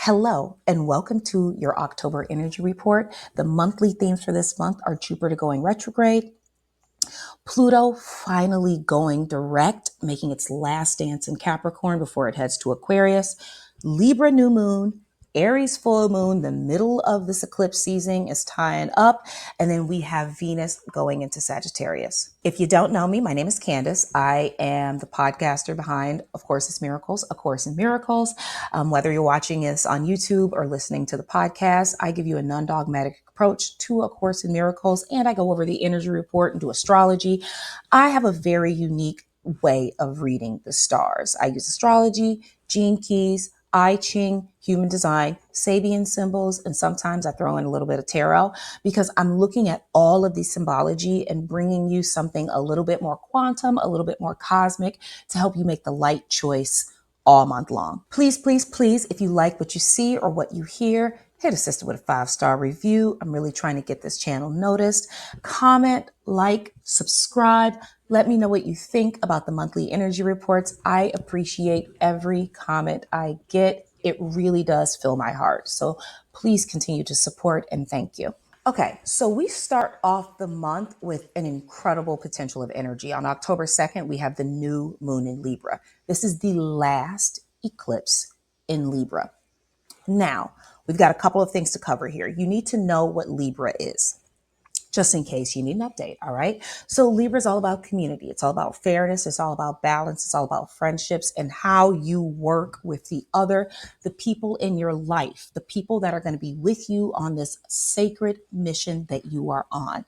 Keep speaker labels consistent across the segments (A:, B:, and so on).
A: Hello, and welcome to your October energy report. The monthly themes for this month are Jupiter going retrograde, Pluto finally going direct, making its last dance in Capricorn before it heads to Aquarius, Libra New Moon, Aries Full Moon, the middle of this eclipse season is tying up, and then we have Venus going into Sagittarius. If you don't know me, my name is CanDace. I am the podcaster behind Of Course It's Miracles, A Course in Miracles. Whether you're watching this on YouTube or listening to the podcast, I give you a non-dogmatic approach to A Course in Miracles, and I go over the energy report and do astrology. I have a very unique way of reading the stars. I use astrology, gene keys, Ching, human design, Sabian symbols, and sometimes I throw in a little bit of tarot because I'm looking at all of the symbology and bringing you something a little bit more quantum, a little bit more cosmic to help you make the light choice all month long. Please, please, please, if you like what you see or what you hear, hit a sister with a 5-star review. I'm really trying to get this channel noticed. Comment, like, subscribe. Let me know what you think about the monthly energy reports. I appreciate every comment I get. It really does fill my heart. So please continue to support and thank you. Okay, so we start off the month with an incredible potential of energy. On October 2nd, we have the new moon in Libra. This is the last eclipse in Libra. Now, we've got a couple of things to cover here. You need to know what Libra is, just in case you need an update, all right? So Libra is all about community. It's all about fairness. It's all about balance. It's all about friendships and how you work with the people in your life, the people that are going to be with you on this sacred mission that you are on.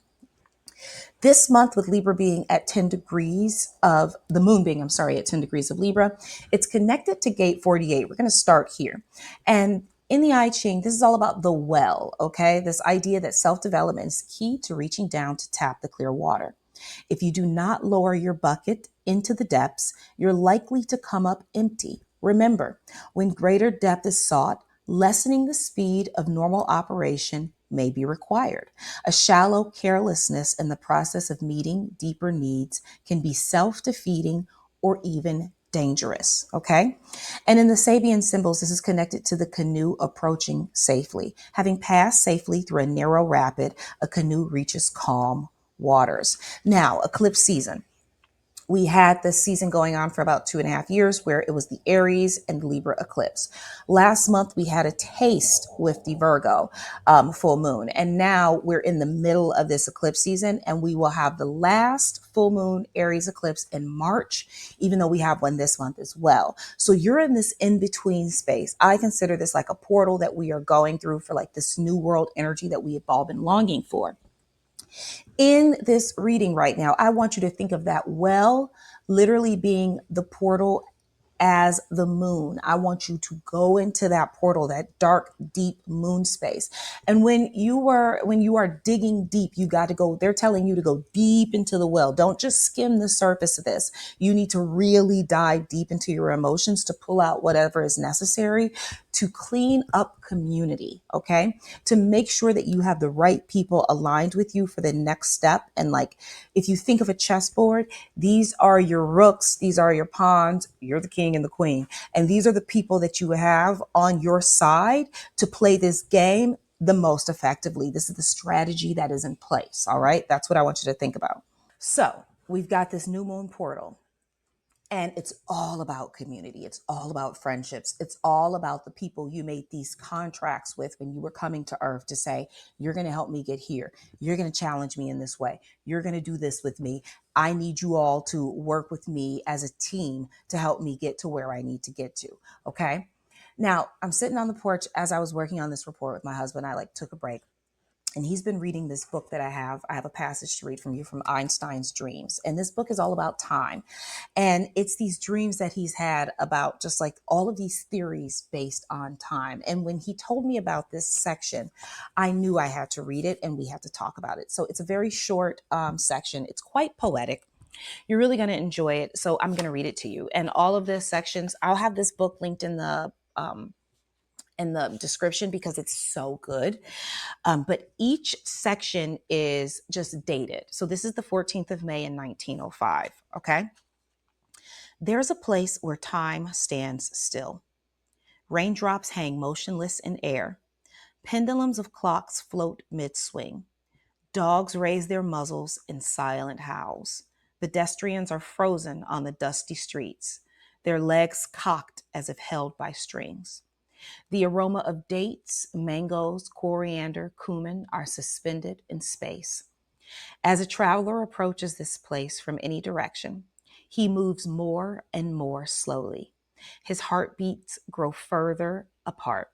A: This month, with Libra being at 10 degrees of the moon being, at 10 degrees of Libra, it's connected to gate 48. We're going to start here. And in the I Ching, this is all about the well, okay? This idea that self-development is key to reaching down to tap the clear water. If you do not lower your bucket into the depths, you're likely to come up empty. Remember, when greater depth is sought, lessening the speed of normal operation may be required. A shallow carelessness in the process of meeting deeper needs can be self-defeating or even dangerous, okay? And in the Sabian symbols, this is connected to the canoe approaching safely. Having passed safely through a narrow rapid, a canoe reaches calm waters. Now, eclipse season. We had this season going on for about 2.5 years where it was the Aries and Libra eclipse. Last month, we had a taste with the Virgo full moon. And now we're in the middle of this eclipse season, and we will have the last full moon Aries eclipse in March, even though we have one this month as well. So you're in this in-between space. I consider this like a portal that we are going through for like this new world energy that we have all been longing for. In this reading right now, I want you to think of that well literally being the portal as the moon. I want you to go into that portal, that dark, deep moon space. And when you are digging deep, you got to go, they're telling you to go deep into the well. Don't just skim the surface of this. You need to really dive deep into your emotions to pull out whatever is necessary to clean up community, okay? To make sure that you have the right people aligned with you for the next step. And like, if you think of a chessboard, these are your rooks, these are your pawns, you're the king and the queen. And these are the people that you have on your side to play this game the most effectively. This is the strategy that is in place, all right? That's what I want you to think about. So we've got this new moon portal. And it's all about community. It's all about friendships. It's all about the people you made these contracts with when you were coming to Earth to say, you're going to help me get here. You're going to challenge me in this way. You're going to do this with me. I need you all to work with me as a team to help me get to where I need to get to. Okay. Now I'm sitting on the porch as I was working on this report with my husband. I took a break. And he's been reading this book that I have. I have a passage to read from you from Einstein's Dreams. And this book is all about time. And it's these dreams that he's had about just like all of these theories based on time. And when he told me about this section, I knew I had to read it and we had to talk about it. So it's a very short section. It's quite poetic. You're really going to enjoy it. So I'm going to read it to you. And all of the sections, I'll have this book linked in the description because it's so good. But each section is just dated. So this is the 14th of May in 1905. Okay. There's a place where time stands still. Raindrops hang motionless in air. Pendulums of clocks float mid-swing. Dogs raise their muzzles in silent howls. Pedestrians are frozen on the dusty streets, their legs cocked as if held by strings. The aroma of dates, mangoes, coriander, cumin are suspended in space. As a traveler approaches this place from any direction, he moves more and more slowly. His heartbeats grow further apart.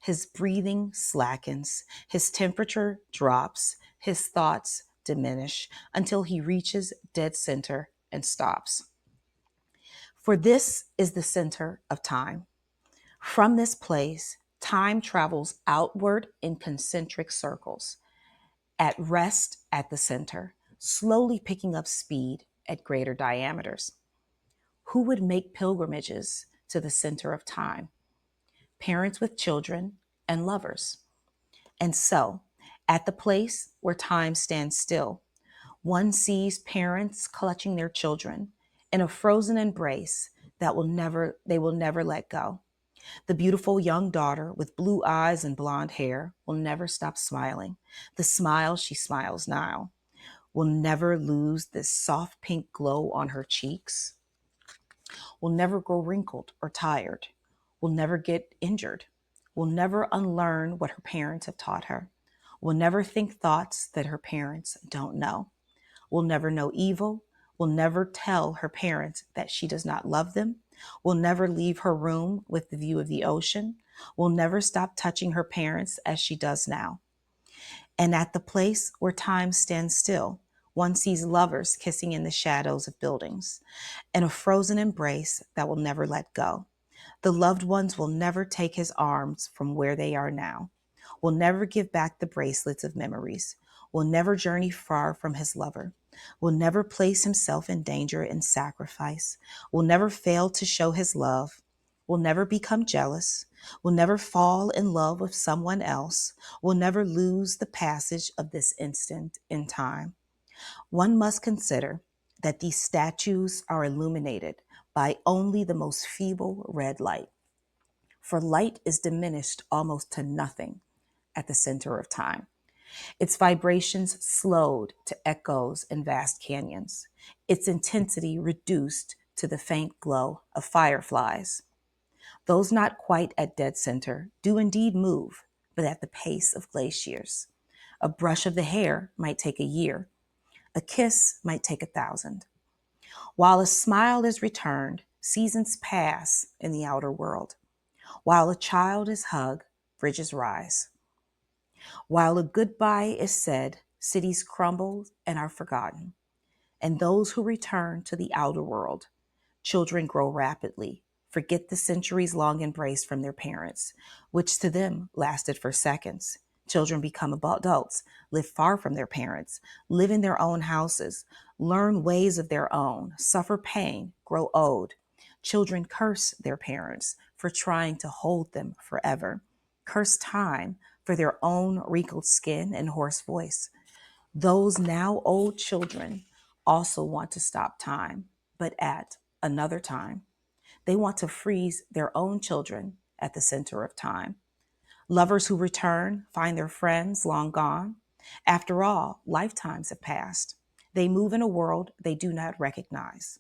A: His breathing slackens. His temperature drops. His thoughts diminish until he reaches dead center and stops. For this is the center of time. From this place, time travels outward in concentric circles, at rest at the center, slowly picking up speed at greater diameters. Who would make pilgrimages to the center of time? Parents with children and lovers. And so, at the place where time stands still, one sees parents clutching their children in a frozen embrace that they will never let go. The beautiful young daughter with blue eyes and blonde hair will never stop smiling. The smile she smiles now will never lose this soft pink glow on her cheeks, will never grow wrinkled or tired, will never get injured, will never unlearn what her parents have taught her, will never think thoughts that her parents don't know, will never know evil, will never tell her parents that she does not love them, will never leave her room with the view of the ocean, will never stop touching her parents as she does now. And at the place where time stands still, one sees lovers kissing in the shadows of buildings, in a frozen embrace that will never let go. The loved ones will never take his arms from where they are now, will never give back the bracelets of memories, will never journey far from his lover, will never place himself in danger and sacrifice, will never fail to show his love, will never become jealous, will never fall in love with someone else, will never lose the passage of this instant in time. One must consider that these statues are illuminated by only the most feeble red light, for light is diminished almost to nothing at the center of time. Its vibrations slowed to echoes in vast canyons, its intensity reduced to the faint glow of fireflies. Those not quite at dead center do indeed move, but at the pace of glaciers. A brush of the hair might take a year. A kiss might take 1,000. While a smile is returned, seasons pass in the outer world. While a child is hugged, bridges rise. While a goodbye is said, cities crumble and are forgotten. And those who return to the outer world, children grow rapidly, forget the centuries-long embrace from their parents, which to them lasted for seconds. Children become adults, live far from their parents, live in their own houses, learn ways of their own, suffer pain, grow old. Children curse their parents for trying to hold them forever, curse time for their own wrinkled skin and hoarse voice. Those now old children also want to stop time, but at another time. They want to freeze their own children at the center of time. Lovers who return find their friends long gone. After all, lifetimes have passed. They move in a world they do not recognize.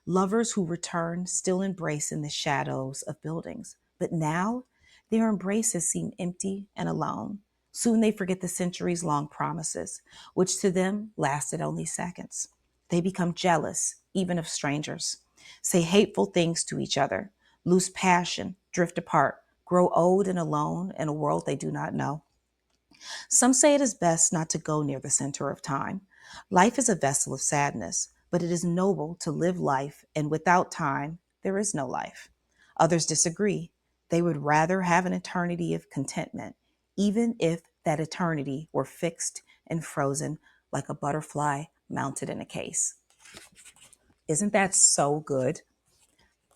A: Lovers who return still embrace in the shadows of buildings, but now their embraces seem empty and alone. Soon they forget the centuries-long promises, which to them lasted only seconds. They become jealous, even of strangers, say hateful things to each other, lose passion, drift apart, grow old and alone in a world they do not know. Some say it is best not to go near the center of time. Life is a vessel of sadness, but it is noble to live life, and without time, there is no life. Others disagree. They would rather have an eternity of contentment, even if that eternity were fixed and frozen like a butterfly mounted in a case. Isn't that so good?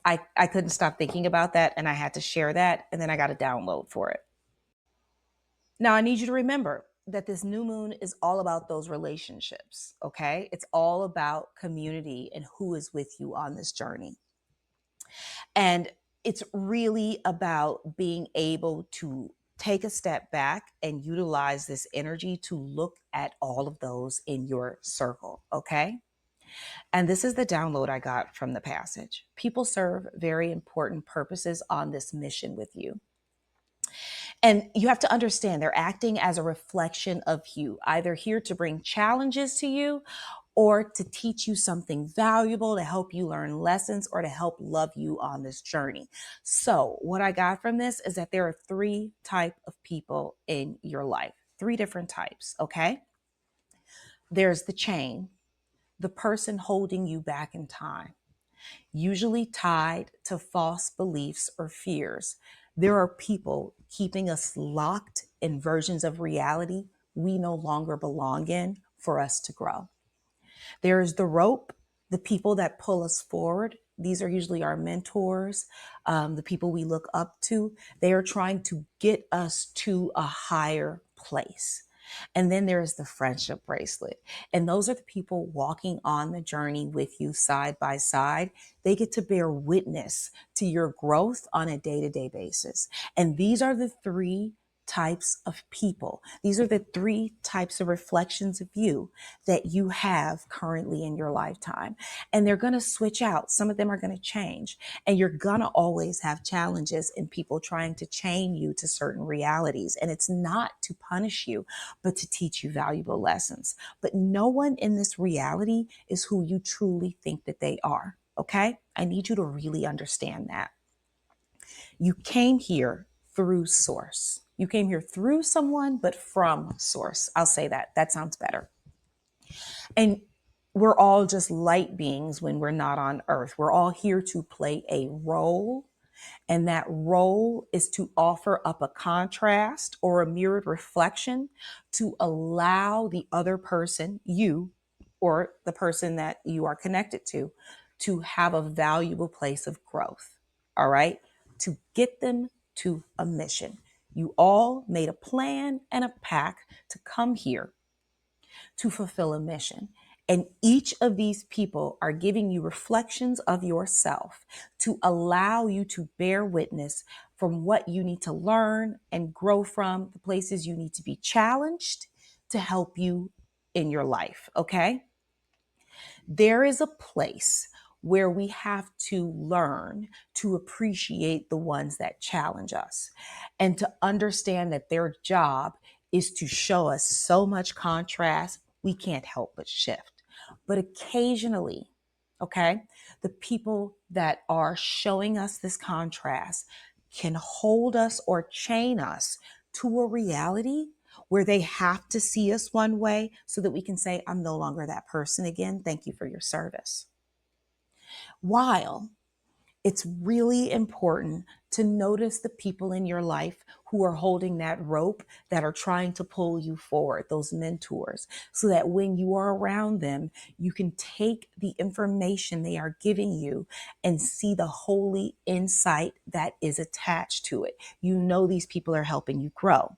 A: I couldn't stop thinking about that, and I had to share that, and then I got a download for it. Now, I need you to remember that this new moon is all about those relationships, okay? It's all about community and who is with you on this journey. And it's really about being able to take a step back and utilize this energy to look at all of those in your circle, okay? And this is the download I got from the passage. People serve very important purposes on this mission with you. And you have to understand they're acting as a reflection of you, either here to bring challenges to you or to teach you something valuable, to help you learn lessons, or to help love you on this journey. So what I got from this is that there are three types of people in your life, three different types, okay? There's the chain, the person holding you back in time, usually tied to false beliefs or fears. There are people keeping us locked in versions of reality we no longer belong in for us to grow. There is the rope, the people that pull us forward. These are usually our mentors, the people we look up to. They are trying to get us to a higher place. And then there is the friendship bracelet. And those are the people walking on the journey with you side by side. They get to bear witness to your growth on a day-to-day basis. And these are the three types of people. These are the three types of reflections of you that you have currently in your lifetime. And they're going to switch out. Some of them are going to change. And you're going to always have challenges in people trying to chain you to certain realities. And it's not to punish you, but to teach you valuable lessons. But no one in this reality is who you truly think that they are. Okay? I need you to really understand that. You came here through source. You came here through someone, but from source. I'll say that. That sounds better. And we're all just light beings when we're not on earth. We're all here to play a role. And that role is to offer up a contrast or a mirrored reflection to allow the other person, you, or the person that you are connected to have a valuable place of growth. All right. To get them to a mission. You all made a plan and a pact to come here to fulfill a mission. And each of these people are giving you reflections of yourself to allow you to bear witness from what you need to learn and grow from, the places you need to be challenged to help you in your life. Okay? There is a place where we have to learn to appreciate the ones that challenge us and to understand that their job is to show us so much contrast we can't help but shift. But occasionally, okay, the people that are showing us this contrast can hold us or chain us to a reality where they have to see us one way so that we can say, I'm no longer that person again. Thank you for your service. While it's really important to notice the people in your life who are holding that rope, that are trying to pull you forward, those mentors, so that when you are around them, you can take the information they are giving you and see the holy insight that is attached to it. You know these people are helping you grow.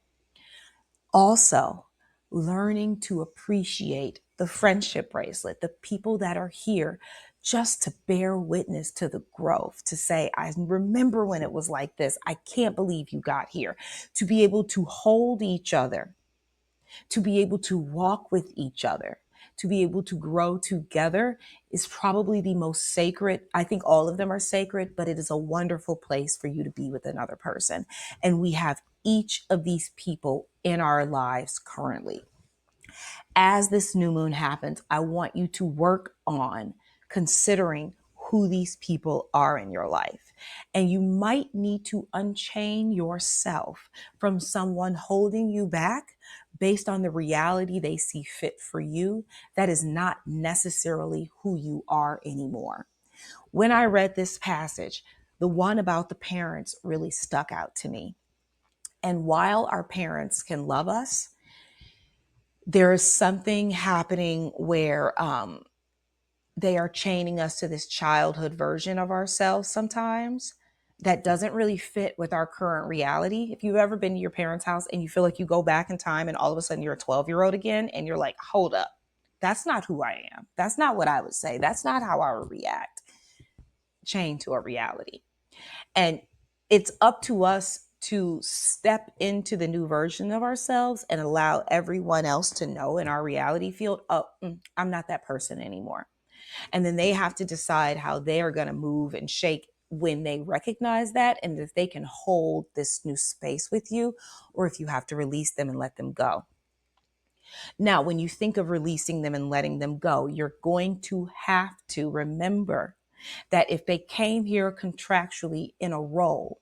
A: Also, learning to appreciate the friendship bracelet, the people that are here just to bear witness to the growth, to say, I remember when it was like this. I can't believe you got here. To be able to hold each other, to be able to walk with each other, to be able to grow together is probably the most sacred. I think all of them are sacred, but it is a wonderful place for you to be with another person. And we have each of these people in our lives currently. As this new moon happens, I want you to work on considering who these people are in your life. And you might need to unchain yourself from someone holding you back based on the reality they see fit for you. That is not necessarily who you are anymore. When I read this passage, the one about the parents really stuck out to me. And while our parents can love us, there is something happening where they are chaining us to this childhood version of ourselves sometimes that doesn't really fit with our current reality. If you've ever been to your parents' house and you feel like you go back in time and all of a sudden you're a 12-year-old again and you're like, hold up, that's not who I am. That's not what I would say. That's not how I would react. Chained to a reality. And it's up to us to step into the new version of ourselves and allow everyone else to know in our reality field, oh, I'm not that person anymore. And then they have to decide how they are going to move and shake when they recognize that, and if they can hold this new space with you, or if you have to release them and let them go. Now, when you think of releasing them and letting them go, you're going to have to remember that if they came here contractually in a role,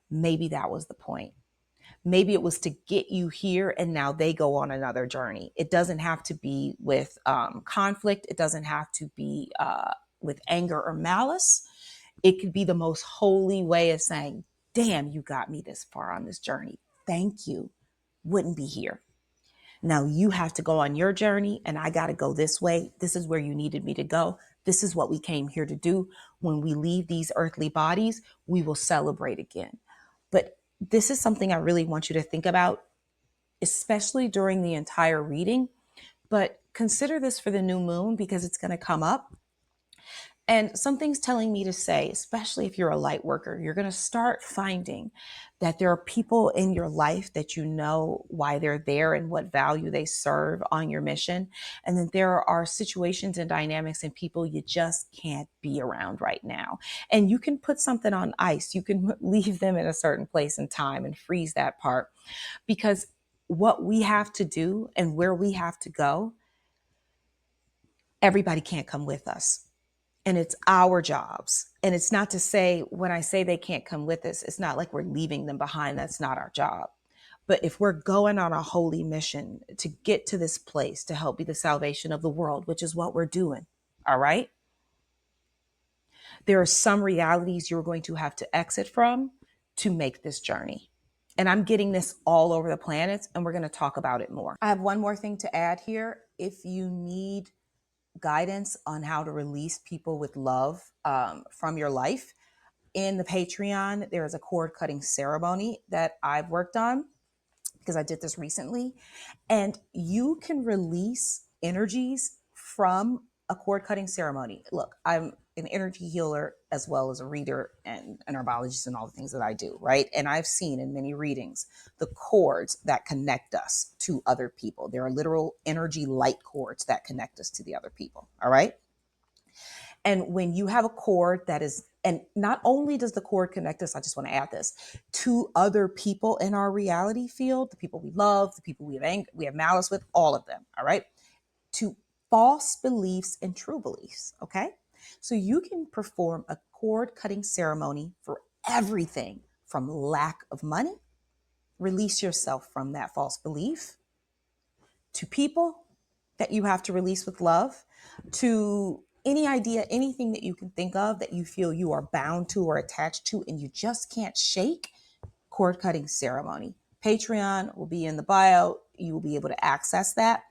A: maybe that was the point. Maybe it was to get you here and now they go on another journey. It doesn't have to be with conflict. It doesn't have to be with anger or malice. It could be the most holy way of saying, damn, you got me this far on this journey. Thank you. Wouldn't be here. Now you have to go on your journey and I got to go this way. This is where you needed me to go. This is what we came here to do. When we leave these earthly bodies, we will celebrate again. But this is something I really want you to think about, especially during the entire reading. But consider this for the new moon because it's going to come up. And something's telling me to say, especially if you're a light worker, you're going to start finding that there are people in your life that you know why they're there and what value they serve on your mission. And then there are situations and dynamics and people you just can't be around right now. And you can put something on ice. You can leave them in a certain place and time and freeze that part, because what we have to do and where we have to go, everybody can't come with us. And it's our jobs. And it's not to say, when I say they can't come with us, it's not like we're leaving them behind. That's not our job. But if we're going on a holy mission to get to this place to help be the salvation of the world, which is what we're doing, all right? There are some realities you're going to have to exit from to make this journey. And I'm getting this all over the planet, and we're going to talk about it more. I have one more thing to add here. If you need guidance on how to release people with love from your life, in the Patreon, there is a cord cutting ceremony that I've worked on because I did this recently. And you can release energies from a cord cutting ceremony. Look, I'm an energy healer as well as a reader and an herbologist and all the things that I do, right? And I've seen in many readings the cords that connect us to other people. There are literal energy light cords that connect us to the other people, all right? And when you have a cord that is, and not only does the cord connect us, I just want to add this, to other people in our reality field, the people we love, the people we have anger, we have malice with, all of them, all right? To false beliefs and true beliefs, okay? So you can perform a cord cutting ceremony for everything from lack of money, release yourself from that false belief, to people that you have to release with love, to any idea, anything that you can think of that you feel you are bound to or attached to and you just can't shake, cord cutting ceremony. Patreon will be in the bio. You will be able to access that.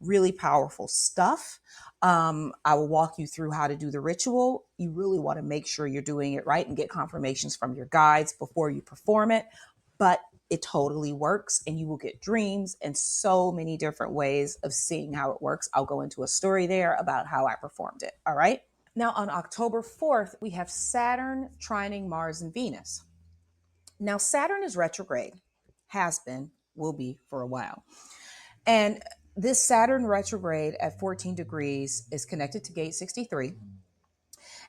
A: Really powerful stuff. I will walk you through how to do the ritual. You really want to make sure you're doing it right and get confirmations from your guides before you perform it. But it totally works, and you will get dreams and so many different ways of seeing how it works. I'll go into a story there about how I performed it. All right. Now on October 4th, we have Saturn trining Mars and Venus. Now Saturn is retrograde, has been, will be for a while. And this Saturn retrograde at 14 degrees is connected to gate 63.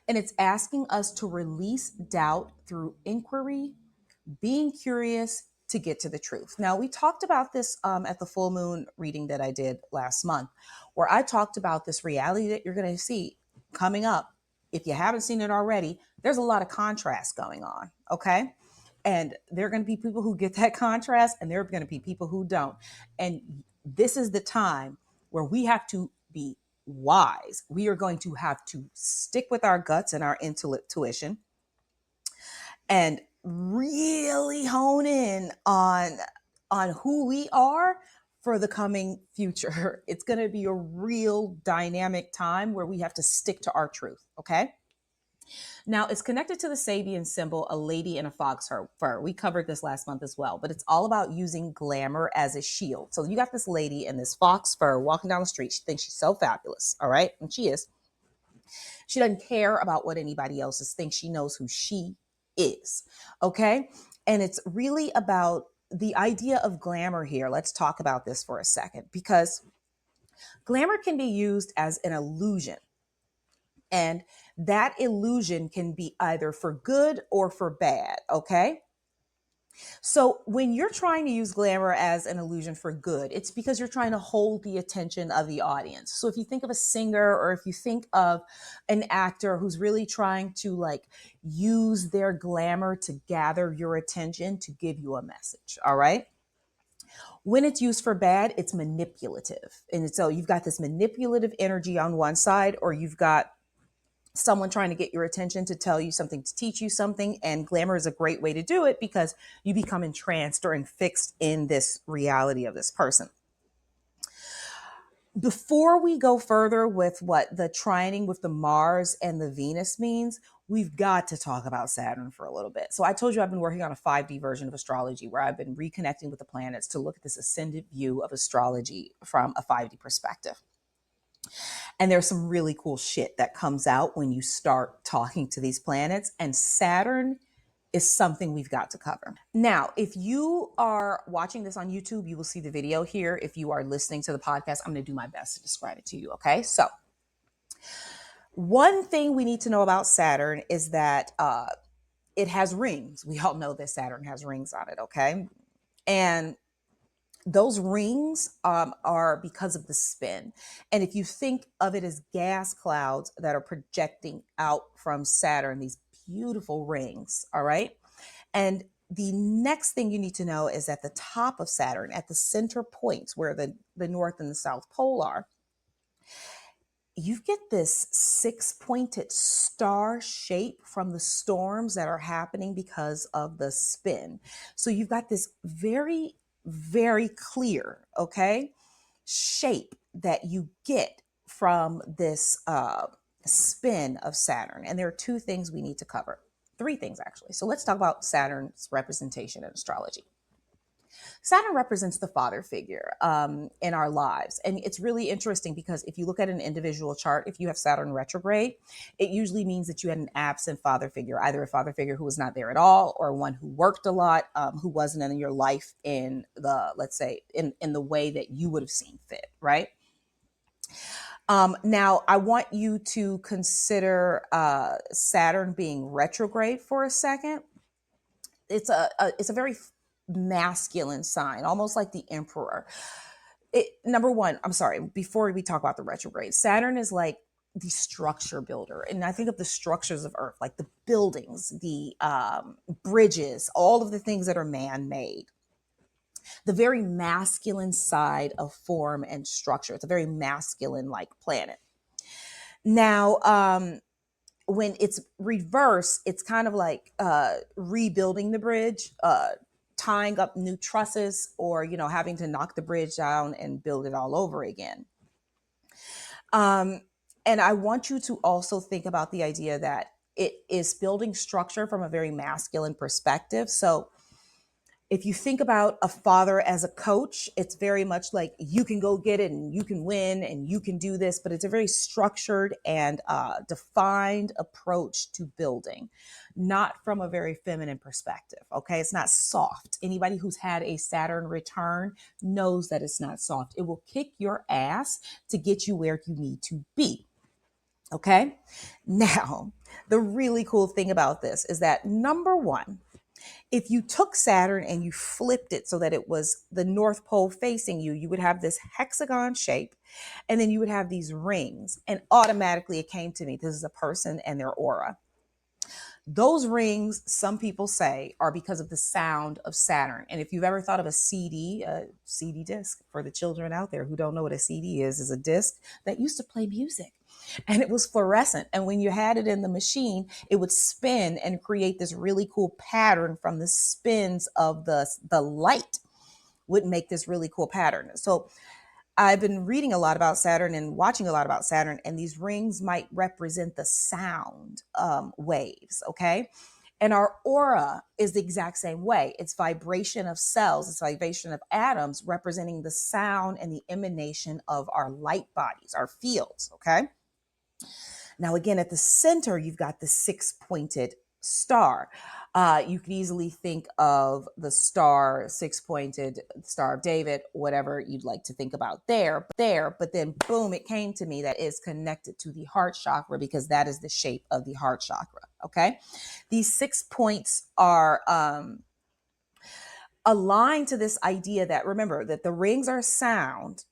A: And it's asking us to release doubt through inquiry, being curious to get to the truth. Now, we talked about this at the full moon reading that I did last month, where I talked about this reality that you're going to see coming up. If you haven't seen it already, there's a lot of contrast going on, okay? And there are going to be people who get that contrast, and there are going to be people who don't. And this is the time where we have to be wise. We are going to have to stick with our guts and our intuition and really hone in on who we are for the coming future. It's going to be a real dynamic time where we have to stick to our truth, okay? Now, it's connected to the Sabian symbol, a lady in a fox fur. We covered this last month as well, but it's all about using glamour as a shield. So you got this lady in this fox fur walking down the street. She thinks she's so fabulous, all right? And she is. She doesn't care about what anybody else thinks. She knows who she is. Okay. And it's really about the idea of glamour here. Let's talk about this for a second, because glamour can be used as an illusion. And that illusion can be either for good or for bad. Okay. So when you're trying to use glamour as an illusion for good, it's because you're trying to hold the attention of the audience. So if you think of a singer, or if you think of an actor who's really trying to like use their glamour to gather your attention to give you a message. All right. When it's used for bad, it's manipulative. And so you've got this manipulative energy on one side, or you've got someone trying to get your attention to tell you something, to teach you something. And glamour is a great way to do it because you become entranced or fixed in this reality of this person. Before we go further with what the trining with the Mars and the Venus means, we've got to talk about Saturn for a little bit. So I told you I've been working on a 5D version of astrology where I've been reconnecting with the planets to look at this ascendant view of astrology from a 5D perspective. And there's some really cool shit that comes out when you start talking to these planets. And Saturn is something we've got to cover. Now, if you are watching this on YouTube, you will see the video here. If you are listening to the podcast, I'm going to do my best to describe it to you. Okay. So one thing we need to know about Saturn is that it has rings. We all know that Saturn has rings on it. Okay. And those rings are because of the spin. And if you think of it as gas clouds that are projecting out from Saturn, these beautiful rings, all right? And the next thing you need to know is at the top of Saturn, at the center points where the North and the South Pole are, you get this six-pointed star shape from the storms that are happening because of the spin. So you've got this very, very clear, okay, shape that you get from this spin of Saturn. And there are two things we need to cover. Three things, actually. So let's talk about Saturn's representation in astrology. Saturn represents the father figure in our lives. And it's really interesting because if you look at an individual chart, if you have Saturn retrograde, it usually means that you had an absent father figure, either a father figure who was not there at all or one who worked a lot, who wasn't in your life in the, let's say, in the way that you would have seen fit, right? Now, I want you to consider Saturn being retrograde for a second. It's a very masculine sign, almost like the emperor. Number one, I'm sorry, before we talk about the retrograde, Saturn is like the structure builder. And I think of the structures of Earth, like the buildings, the bridges, all of the things that are man-made. The very masculine side of form and structure. It's a very masculine-like planet. Now, when it's reverse, it's kind of like rebuilding the bridge, tying up new trusses, or having to knock the bridge down and build it all over again. And I want you to also think about the idea that it is building structure from a very masculine perspective. So if you think about a father as a coach, it's very much like you can go get it and you can win and you can do this, but it's a very structured and defined approach to building, not from a very feminine perspective. Okay. It's not soft. Anybody who's had a Saturn return knows that it's not soft. It will kick your ass to get you where you need to be. Okay. Now, the really cool thing about this is that number one, if you took Saturn and you flipped it so that it was the North Pole facing you, you would have this hexagon shape, and then you would have these rings. And automatically it came to me, this is a person and their aura. Those rings, some people say, are because of the sound of Saturn. And if you've ever thought of a CD disc, for the children out there who don't know what a CD is a disc that used to play music. And it was fluorescent. And when you had it in the machine, it would spin and create this really cool pattern from the spins of the light would make this really cool pattern. So I've been reading a lot about Saturn and watching a lot about Saturn, and these rings might represent the sound waves, okay? And our aura is the exact same way. It's vibration of cells, it's vibration of atoms representing the sound and the emanation of our light bodies, our fields, okay? Now, again, at the center, you've got the six-pointed star. You could easily think of the star, six-pointed Star of David, whatever you'd like to think about there. But then boom, it came to me that is connected to the heart chakra because that is the shape of the heart chakra. Okay. These 6 points are aligned to this idea that, remember, that the rings are sound.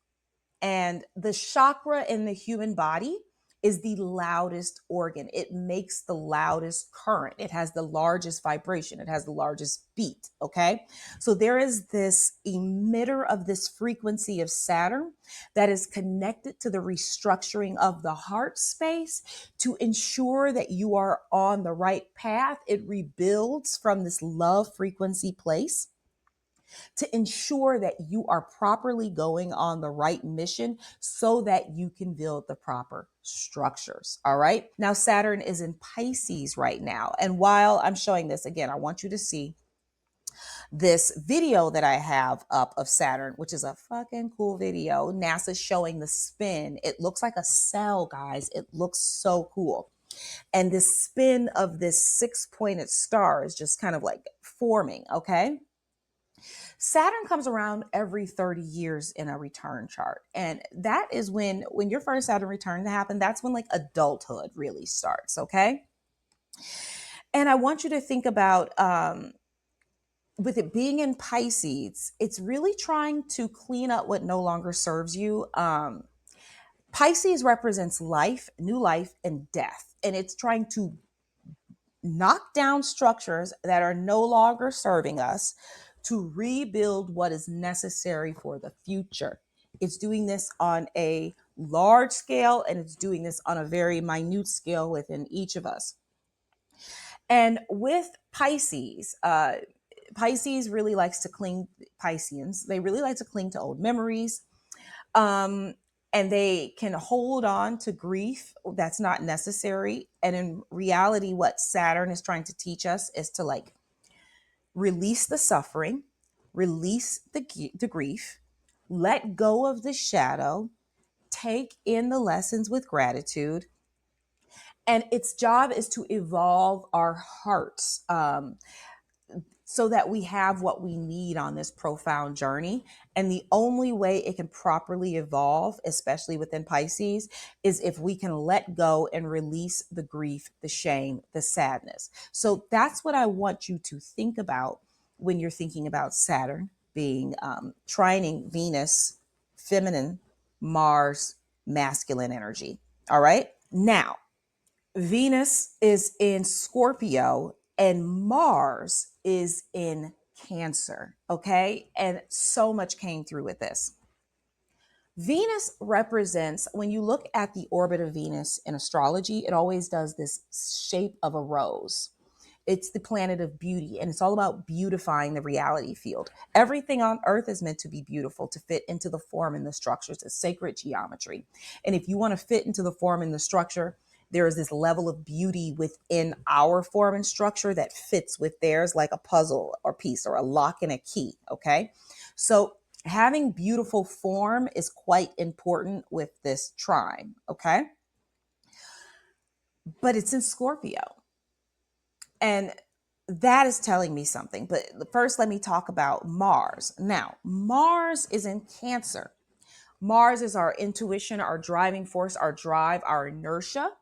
A: And the chakra in the human body is the loudest organ. It makes the loudest current. It has the largest vibration. It has the largest beat. Okay. So there is this emitter of this frequency of Saturn that is connected to the restructuring of the heart space to ensure that you are on the right path. It rebuilds from this love frequency place to ensure that you are properly going on the right mission so that you can build the proper structures. All right. Now, Saturn is in Pisces right now. And while I'm showing this again, I want you to see this video that I have up of Saturn, which is a fucking cool video. NASA's showing the spin. It looks like a cell, guys. It looks so cool. And this spin of this six-pointed star is just kind of like forming. Okay. Saturn comes around every 30 years in a return chart. And that is when your first Saturn return happen, that's when like adulthood really starts. Okay. And I want you to think about, with it being in Pisces, it's really trying to clean up what no longer serves you. Pisces represents life, new life, and death. And it's trying to knock down structures that are no longer serving us to rebuild what is necessary for the future. It's doing this on a large scale and it's doing this on a very minute scale within each of us. And with Pisces, Pisces really likes to cling, Pisceans, they really like to cling to old memories. And they can hold on to grief that's not necessary. And in reality, what Saturn is trying to teach us is to like release the suffering, release the grief, let go of the shadow, take in the lessons with gratitude. And its job is to evolve our hearts. So that we have what we need on this profound journey. And the only way it can properly evolve, especially within Pisces, is if we can let go and release the grief, the shame, the sadness. So that's what I want you to think about when you're thinking about Saturn being trining Venus, feminine, Mars, masculine energy. All right. Now, Venus is in Scorpio and Mars is in Cancer. Okay. And so much came through with this. Venus represents, when you look at the orbit of Venus in astrology, it always does this shape of a rose. It's the planet of beauty, and it's all about beautifying the reality field. Everything on Earth is meant to be beautiful, to fit into the form and the structures, it's sacred geometry. And if you want to fit into the form and the structure, there is this level of beauty within our form and structure that fits with theirs, like a puzzle or piece or a lock and a key. Okay. So having beautiful form is quite important with this trine. Okay. But it's in Scorpio. And that is telling me something. But first, let me talk about Mars. Now, Mars is in Cancer. Mars is our intuition, our driving force, our drive, our inertia.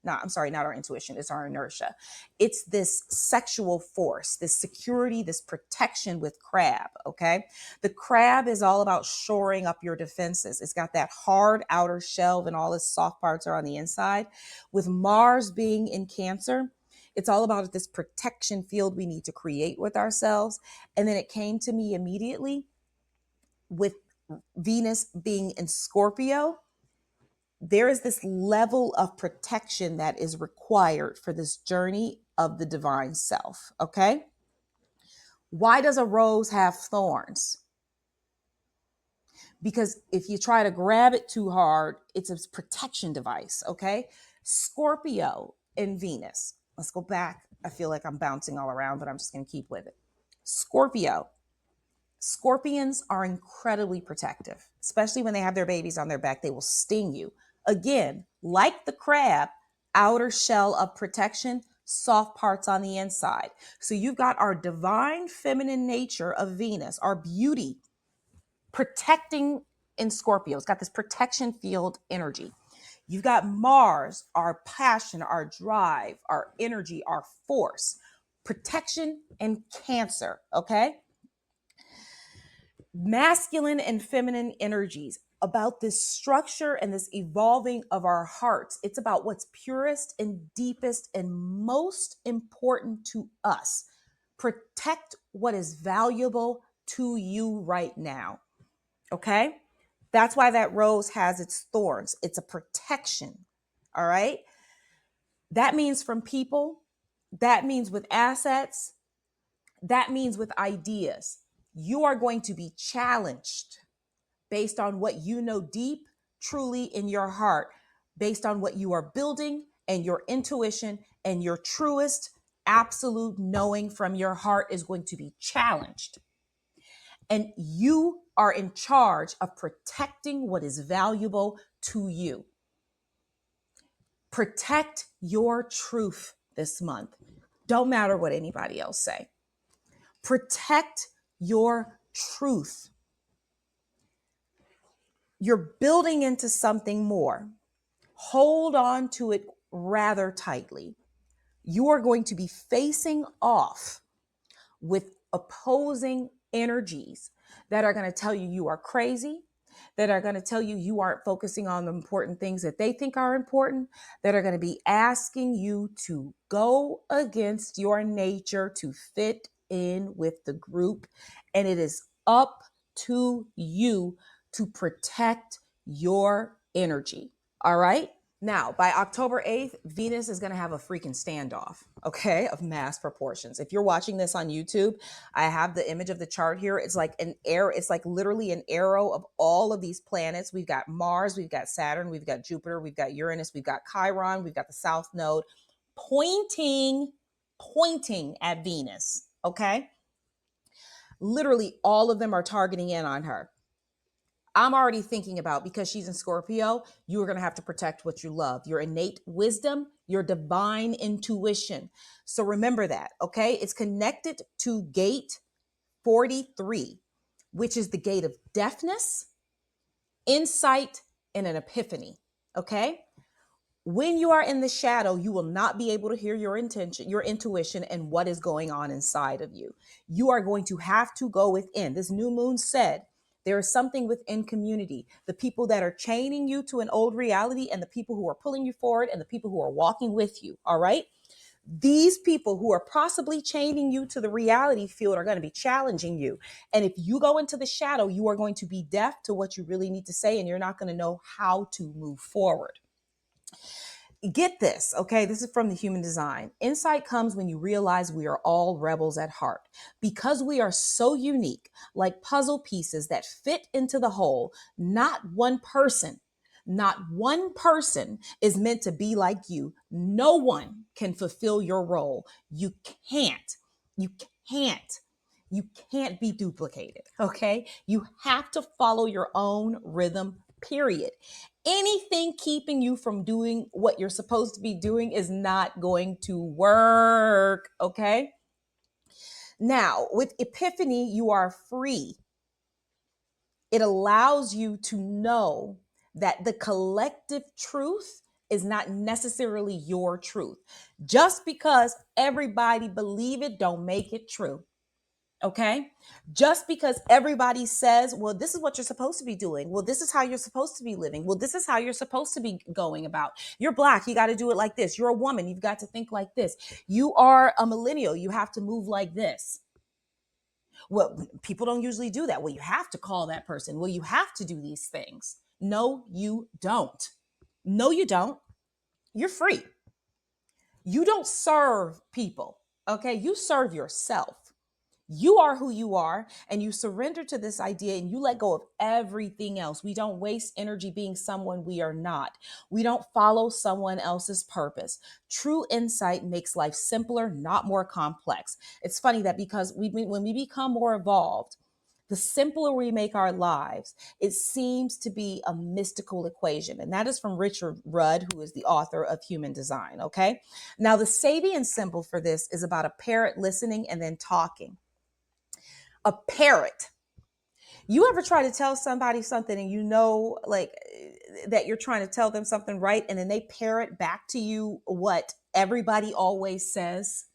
A: No, I'm sorry, not our intuition. It's our inertia. It's this sexual force, this security, this protection with crab. Okay. The crab is all about shoring up your defenses. It's got that hard outer shell and all its soft parts are on the inside. With Mars being in Cancer, it's all about this protection field we need to create with ourselves. And then it came to me immediately with Venus being in Scorpio. There is this level of protection that is required for this journey of the divine self. Okay. Why does a rose have thorns? Because if you try to grab it too hard, it's a protection device. Okay. Scorpio and Venus. Let's go back. I feel like I'm bouncing all around, but I'm just going to keep with it. Scorpio. Scorpions are incredibly protective, especially when they have their babies on their back. They will sting you. Again, like the crab, outer shell of protection, soft parts on the inside. So you've got our divine feminine nature of Venus, our beauty, protecting in Scorpio. It's got this protection field energy. You've got Mars, our passion, our drive, our energy, our force, protection and Cancer, okay? Masculine and feminine energies about this structure and this evolving of our hearts. It's about what's purest and deepest and most important to us. Protect what is valuable to you right now. Okay? That's why that rose has its thorns. It's a protection. All right? That means from people, that means with assets, that means with ideas. You are going to be challenged based on what you know deep, truly in your heart, based on what you are building and your intuition and your truest, absolute knowing from your heart is going to be challenged. And you are in charge of protecting what is valuable to you. Protect your truth this month. Don't matter what anybody else say. Protect your truth. You're building into something more. Hold on to it rather tightly. You are going to be facing off with opposing energies that are going to tell you you are crazy, that are going to tell you you aren't focusing on the important things that they think are important, that are going to be asking you to go against your nature to fit in with the group. And it is up to you to protect your energy. All right? Now, by October 8th, Venus is going to have a freaking standoff, okay, of mass proportions. If you're watching this on YouTube, I have the image of the chart here. It's like an arrow. It's like literally an arrow of all of these planets. We've got Mars, we've got Saturn, we've got Jupiter, we've got Uranus, we've got Chiron, we've got the South Node pointing at Venus, okay? Literally all of them are targeting in on her. I'm already thinking about, because she's in Scorpio, you are going to have to protect what you love, your innate wisdom, your divine intuition. So remember that, okay? It's connected to gate 43, which is the gate of deafness, insight, and an epiphany, okay? When you are in the shadow, you will not be able to hear your intention, your intuition, and what is going on inside of you. You are going to have to go within. This new moon said there is something within community. The people that are chaining you to an old reality and the people who are pulling you forward and the people who are walking with you. All right. These people who are possibly chaining you to the reality field are going to be challenging you. And if you go into the shadow, you are going to be deaf to what you really need to say, and you're not going to know how to move forward. Get this, okay? This is from the Human Design. Insight comes when you realize we are all rebels at heart. Because we are so unique, like puzzle pieces that fit into the whole, not one person is meant to be like you. No one can fulfill your role. You can't. You can't. You can't be duplicated, okay? You have to follow your own rhythm, period. Anything keeping you from doing what you're supposed to be doing is not going to work, okay? Now, with Epiphany, you are free. It allows you to know that the collective truth is not necessarily your truth. Just because everybody believe it, don't make it true. Okay. Just because everybody says, well, this is what you're supposed to be doing. Well, this is how you're supposed to be living. Well, this is how you're supposed to be going about. You're Black. You got to do it like this. You're a woman. You've got to think like this. You are a millennial. You have to move like this. Well, people don't usually do that. Well, you have to call that person. Well, you have to do these things. No, you don't. No, you don't. You're free. You don't serve people. Okay. You serve yourself. You are who you are, and you surrender to this idea and you let go of everything else. We don't waste energy being someone we are not. We don't follow someone else's purpose. True insight makes life simpler, not more complex. It's funny that because when we become more evolved, The simpler we make our lives, it seems to be a mystical equation. And that is from Richard Rudd, who is the author of Human Design. Okay. Now, the Sabian symbol for this is about a parrot listening and then talking. A parrot. You ever try to tell somebody something and you know, like, that you're trying to tell them something right, and then they parrot back to you what everybody always says?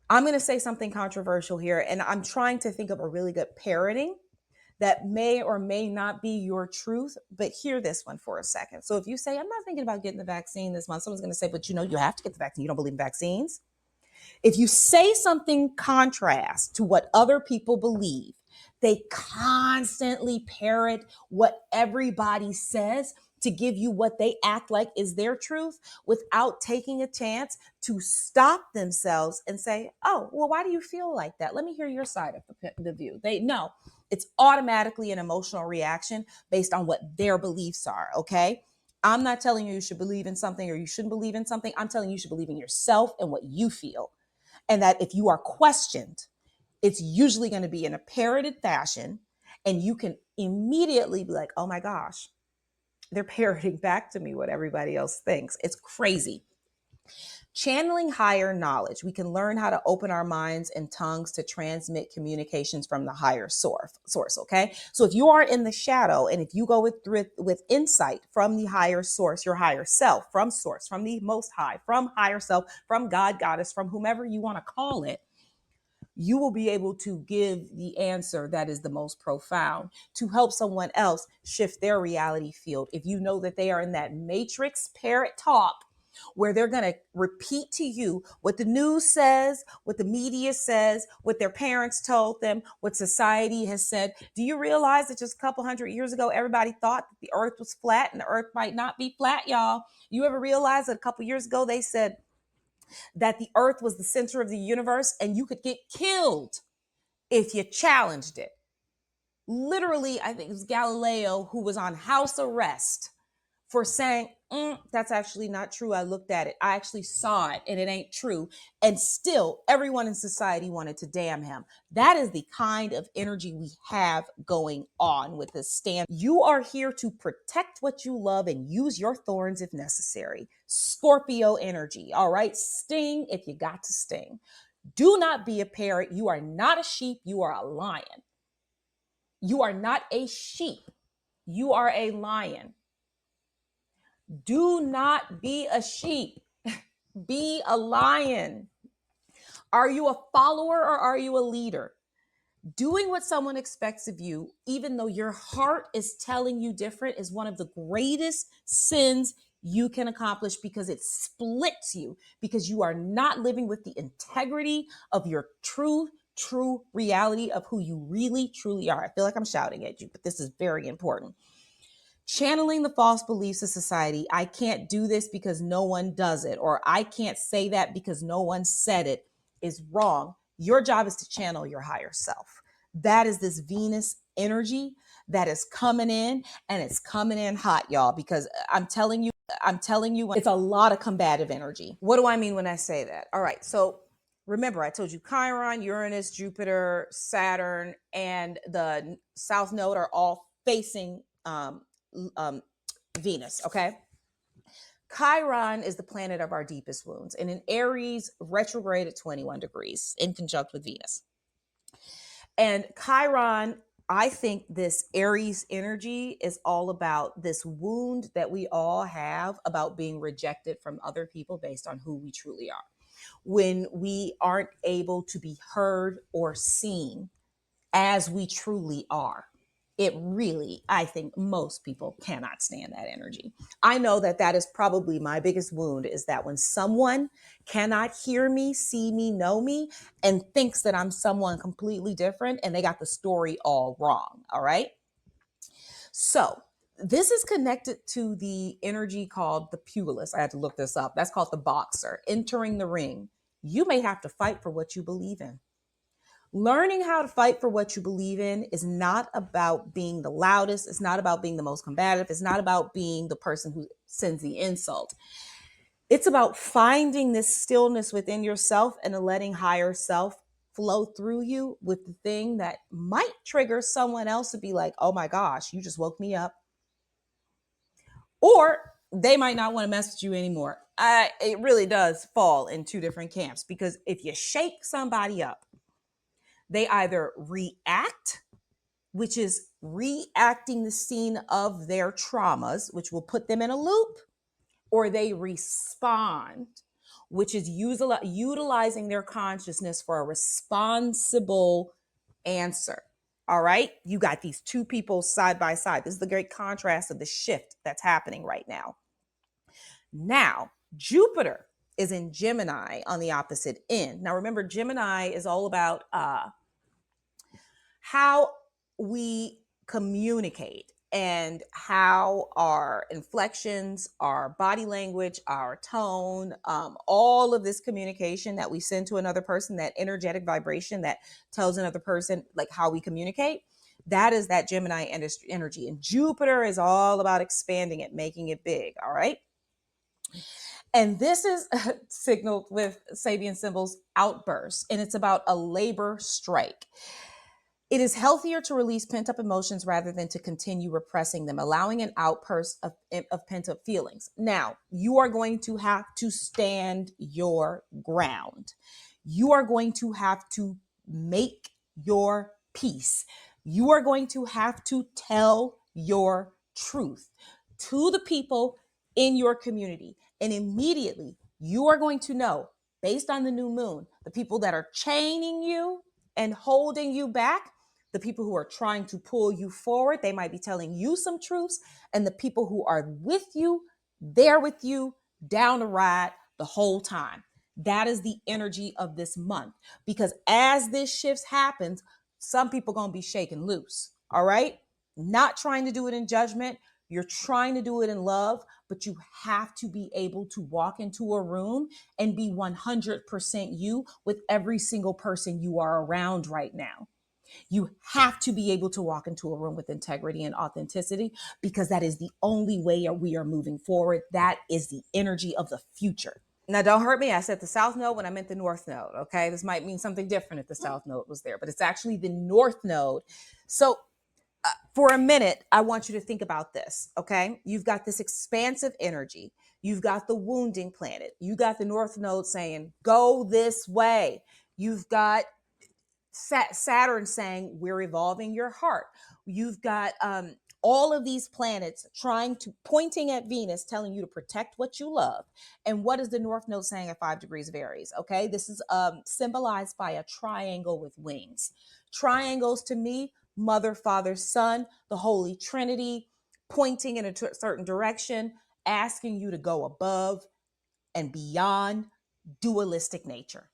A: I'm going to say something controversial here, and I'm trying to think of a really good parroting that may or may not be your truth, but hear this one for a second. So if you say, I'm not thinking about getting the vaccine this month, someone's going to say, but you know, you have to get the vaccine. You don't believe in vaccines. If you say something contrast to what other people believe, they constantly parrot what everybody says to give you what they act like is their truth without taking a chance to stop themselves and say, oh, well, why do you feel like that? Let me hear your side of the view. They know it's automatically an emotional reaction based on what their beliefs are. Okay. I'm not telling you you should believe in something or you shouldn't believe in something. I'm telling you you should believe in yourself and what you feel. And that if you are questioned, it's usually going to be in a parroted fashion. And you can immediately be like, oh my gosh, they're parroting back to me what everybody else thinks. It's crazy. Channeling higher knowledge. We can learn how to open our minds and tongues to transmit communications from the higher source. Okay. So if you are in the shadow and if you go with insight from the higher source, your higher self, from source, from the most high, from higher self, from God, goddess, from whomever you want to call it, you will be able to give the answer that is the most profound to help someone else shift their reality field. If you know that they are in that matrix parrot talk, where they're going to repeat to you what the news says, what the media says, what their parents told them, what society has said. Do you realize that just a couple hundred years ago, everybody thought that the earth was flat and the earth might not be flat, y'all? You ever realize that a couple years ago, they said that the earth was the center of the universe and you could get killed if you challenged it? Literally, I think it was Galileo who was on house arrest for saying, that's actually not true. I looked at it. I actually saw it and it ain't true. And still, everyone in society wanted to damn him. That is the kind of energy we have going on with this stand. You are here to protect what you love and use your thorns if necessary. Scorpio energy. All right. Sting if you got to sting. Do not be a parrot. You are not a sheep. You are a lion. You are not a sheep. You are a lion. Do not be a sheep. Be a lion. Are you a follower or are you a leader? Doing what someone expects of you, even though your heart is telling you different, is one of the greatest sins you can accomplish because it splits you, because you are not living with the integrity of your true reality of who you really, truly are. I feel like I'm shouting at you, but this is very important. Channeling the false beliefs of society. I can't do this because no one does it, or I can't say that because no one said it, is wrong. Your job is to channel your higher self. That is this Venus energy that is coming in, and it's coming in hot, y'all, because I'm telling you, it's a lot of combative energy. What do I mean when I say that? All right. So remember, I told you Chiron, Uranus, Jupiter, Saturn, and the South Node are all facing Venus. Okay. Chiron is the planet of our deepest wounds, and in Aries, retrograde at 21 degrees in conjunct with Venus. And Chiron, I think this Aries energy is all about this wound that we all have about being rejected from other people based on who we truly are. When we aren't able to be heard or seen as we truly are. It really, I think most people cannot stand that energy. I know that that is probably my biggest wound, is that when someone cannot hear me, see me, know me, and thinks that I'm someone completely different and they got the story all wrong. All right. So this is connected to the energy called the pugilist. I had to look this up. That's called the boxer. Entering the ring. You may have to fight for what you believe in. Learning how to fight for what you believe in is not about being the loudest. It's not about being the most combative. It's not about being the person who sends the insult. It's about finding this stillness within yourself and letting higher self flow through you with the thing that might trigger someone else to be like, oh my gosh, you just woke me up. Or they might not want to mess with you anymore. It really does fall in two different camps, because if you shake somebody up, they either react, which is reacting the scene of their traumas, which will put them in a loop, or they respond, which is utilizing their consciousness for a responsible answer. All right. You got these two people side by side. This is the great contrast of the shift that's happening right now. Now, Jupiter is in Gemini on the opposite end. Now, remember, Gemini is all about how we communicate and how our inflections, our body language, our tone, all of this communication that we send to another person, that energetic vibration that tells another person like how we communicate, that is that Gemini energy. And Jupiter is all about expanding it, making it big. All right. And this is signaled with Sabian symbols outbursts, and it's about a labor strike. It is healthier to release pent-up emotions rather than to continue repressing them, allowing an outburst of pent-up feelings. Now, you are going to have to stand your ground. You are going to have to make your peace. You are going to have to tell your truth to the people in your community. And immediately, you are going to know, based on the new moon, the people that are chaining you and holding you back, the people who are trying to pull you forward, they might be telling you some truths. And the people who are with you, they're with you down the ride the whole time. That is the energy of this month. Because as this shift happens, some people are going to be shaken loose. All right. Not trying to do it in judgment. You're trying to do it in love, but you have to be able to walk into a room and be 100% you with every single person you are around right now. You have to be able to walk into a room with integrity and authenticity, because that is the only way we are moving forward. That is the energy of the future. Now, don't hurt me. I said the South Node when I meant the North Node. Okay. This might mean something different if the South Node was there, but it's actually the North Node. So, for a minute, I want you to think about this. Okay. You've got this expansive energy. You've got the wounding planet. You got the North Node saying, go this way. You've got Saturn saying, we're evolving your heart. You've got all of these planets pointing at Venus, telling you to protect what you love. And what is the North Node saying at 5 degrees of Aries? Okay, this is symbolized by a triangle with wings. Triangles to me, Mother, Father, Son, the Holy Trinity, pointing in a certain direction, asking you to go above and beyond dualistic nature,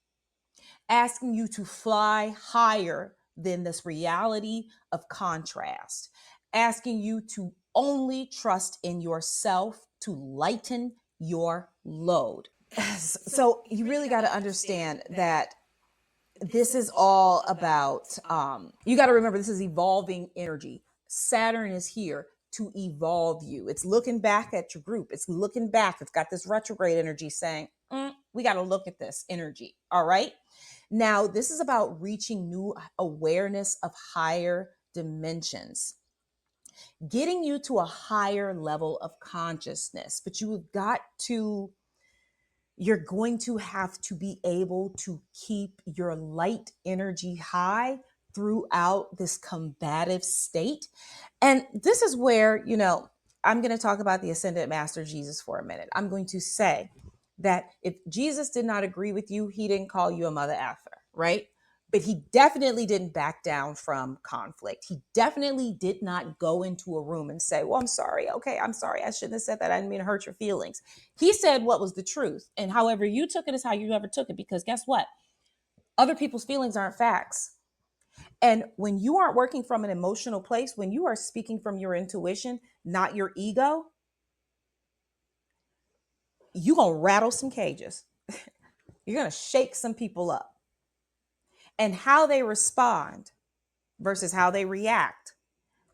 A: asking you to fly higher than this reality of contrast, asking you to only trust in yourself to lighten your load. So you really got to understand that this is all about, you got to remember, this is evolving energy. Saturn is here to evolve you. It's looking back at your group. It's looking back. It's got this retrograde energy saying, we got to look at this energy. All right. Now, this is about reaching new awareness of higher dimensions, getting you to a higher level of consciousness. But you're going to have to be able to keep your light energy high throughout this combative state. And this is where, I'm going to talk about the Ascended Master Jesus for a minute. I'm going to say that if Jesus did not agree with you, he didn't call you a mother effer, right? But he definitely didn't back down from conflict. He definitely did not go into a room and say, well, I'm sorry. Okay, I'm sorry. I shouldn't have said that. I didn't mean to hurt your feelings. He said what was the truth. And however you took it is how you ever took it. Because guess what? Other people's feelings aren't facts. And when you aren't working from an emotional place, when you are speaking from your intuition, not your ego, you're going to rattle some cages. You're going to shake some people up. And how they respond versus how they react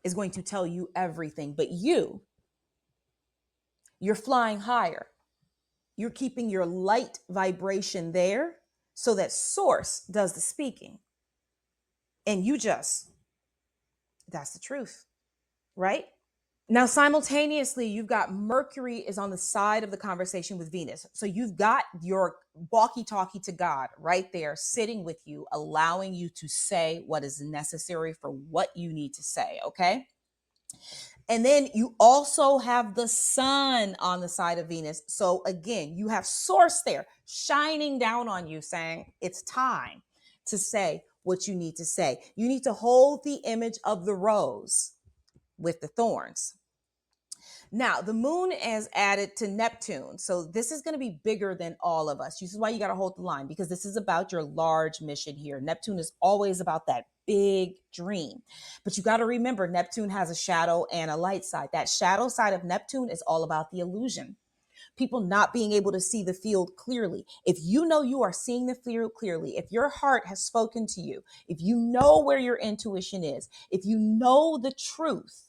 A: is going to tell you everything. But you're flying higher. You're keeping your light vibration there. so that source does the speaking. And that's the truth, right? Now, simultaneously, you've got Mercury is on the side of the conversation with Venus. So you've got your walkie-talkie to God right there sitting with you, allowing you to say what is necessary for what you need to say, okay? And then you also have the sun on the side of Venus. So again, you have source there shining down on you saying it's time to say what you need to say. You need to hold the image of the rose with the thorns. Now, the moon is added to Neptune. So this is going to be bigger than all of us. This is why you got to hold the line, because this is about your large mission here. Neptune is always about that big dream. But you got to remember, Neptune has a shadow and a light side. That shadow side of Neptune is all about the illusion. People not being able to see the field clearly. If you know you are seeing the field clearly, if your heart has spoken to you, if you know where your intuition is, if you know the truth,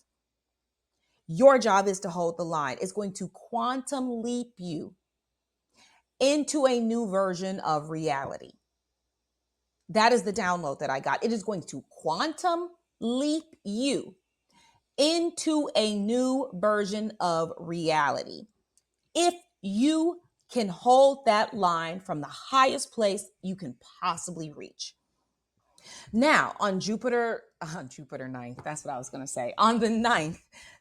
A: your job is to hold the line. It's going to quantum leap you into a new version of reality. That is the download that I got. It is going to quantum leap you into a new version of reality. If you can hold that line from the highest place you can possibly reach. Now, on Jupiter 9th, that's what I was going to say. On the 9th,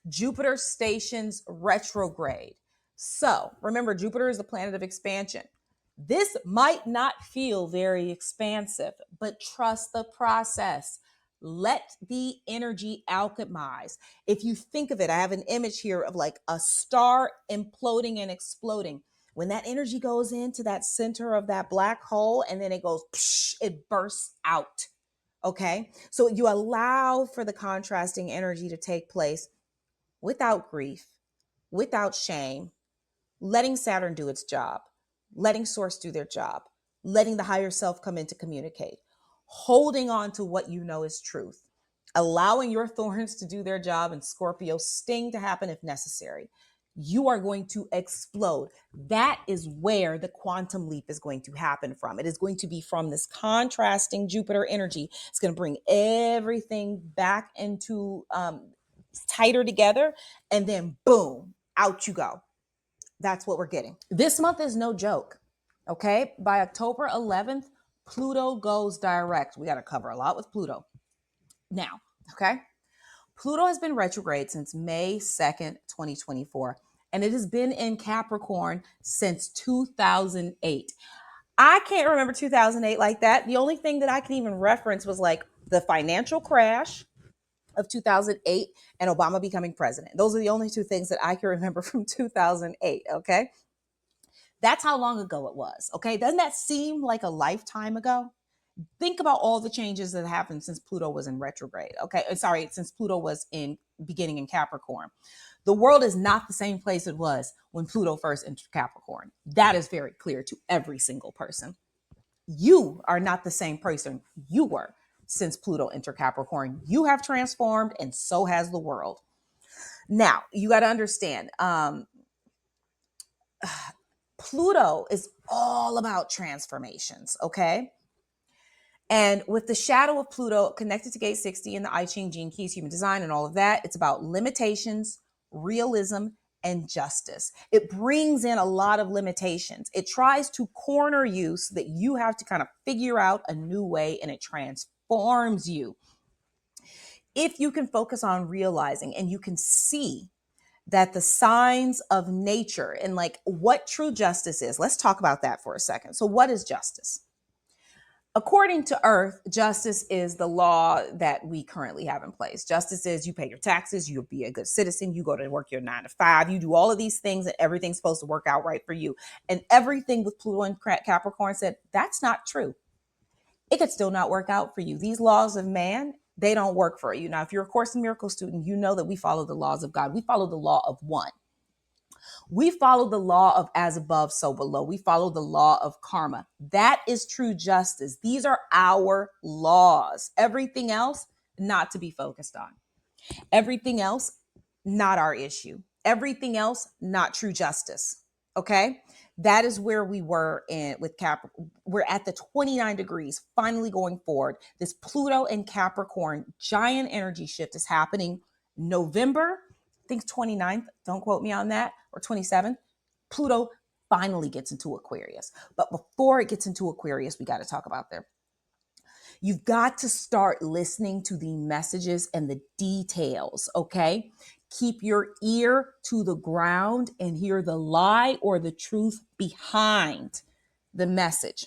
A: Jupiter stations retrograde. So remember, Jupiter is the planet of expansion. This might not feel very expansive, but trust the process. Let the energy alchemize. If you think of it, I have an image here of like a star imploding and exploding. When that energy goes into that center of that black hole and then it goes, psh, it bursts out. Okay, so you allow for the contrasting energy to take place without grief, without shame, letting Saturn do its job, letting Source do their job, letting the higher self come in to communicate, holding on to what you know is truth, allowing your thorns to do their job and Scorpio sting to happen if necessary. You are going to explode. That is where the quantum leap is going to happen from. It is going to be from this contrasting Jupiter energy. It's going to bring everything back into tighter together, and then boom, out you go. That's what we're getting. This month is no joke. Okay. By October 11th, Pluto goes direct. We got to cover a lot with Pluto. Now, okay. Pluto has been retrograde since May 2nd, 2024, and it has been in Capricorn since 2008. I can't remember 2008 like that. The only thing that I can even reference was like the financial crash of 2008 and Obama becoming president. Those are the only two things that I can remember from 2008. Okay. That's how long ago it was. Okay. Doesn't that seem like a lifetime ago? Think about all the changes that happened since Pluto was in retrograde. Okay. Sorry, since Pluto was in beginning in Capricorn. The world is not the same place it was when Pluto first entered Capricorn. That is very clear to every single person. You are not the same person you were since Pluto entered Capricorn. You have transformed, and so has the world. Now, you got to understand, Pluto is all about transformations, okay? And with the shadow of Pluto connected to gate 60 and the I Ching, Gene Keys, human design, and all of that, it's about limitations, realism, and justice. It brings in a lot of limitations. It tries to corner you so that you have to kind of figure out a new way, and it transforms you. If you can focus on realizing and you can see that the signs of nature and like what true justice is, let's talk about that for a second. So, what is justice? According to Earth, justice is the law that we currently have in place. Justice is you pay your taxes, you'll be a good citizen, you go to work your 9 to 5, you do all of these things, and everything's supposed to work out right for you. And everything with Pluto and Capricorn said, that's not true. It could still not work out for you. These laws of man, they don't work for you. Now, if you're a Course in Miracles student, you know that we follow the laws of God. We follow the law of one. We follow the law of as above, so below. We follow the law of karma. That is true justice. These are our laws. Everything else, not to be focused on. Everything else, not our issue. Everything else, not true justice. Okay. That is where we were in with Capricorn. We're at the 29 degrees, finally going forward. This Pluto and Capricorn giant energy shift is happening November, I think 29th. Don't quote me on that, or 27th. Pluto finally gets into Aquarius. But before it gets into Aquarius, we got to talk about there. You've got to start listening to the messages and the details, okay? Keep your ear to the ground and hear the lie or the truth behind the message.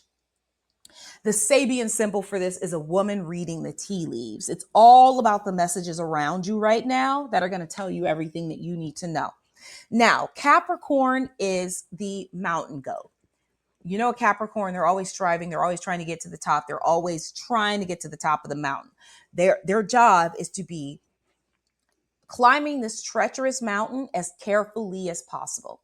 A: The Sabian symbol for this is a woman reading the tea leaves. It's all about the messages around you right now that are going to tell you everything that you need to know. Now, Capricorn is the mountain goat. You know, Capricorn, they're always striving. They're always trying to get to the top. They're always trying to get to the top of the mountain. Their job is to be climbing this treacherous mountain as carefully as possible.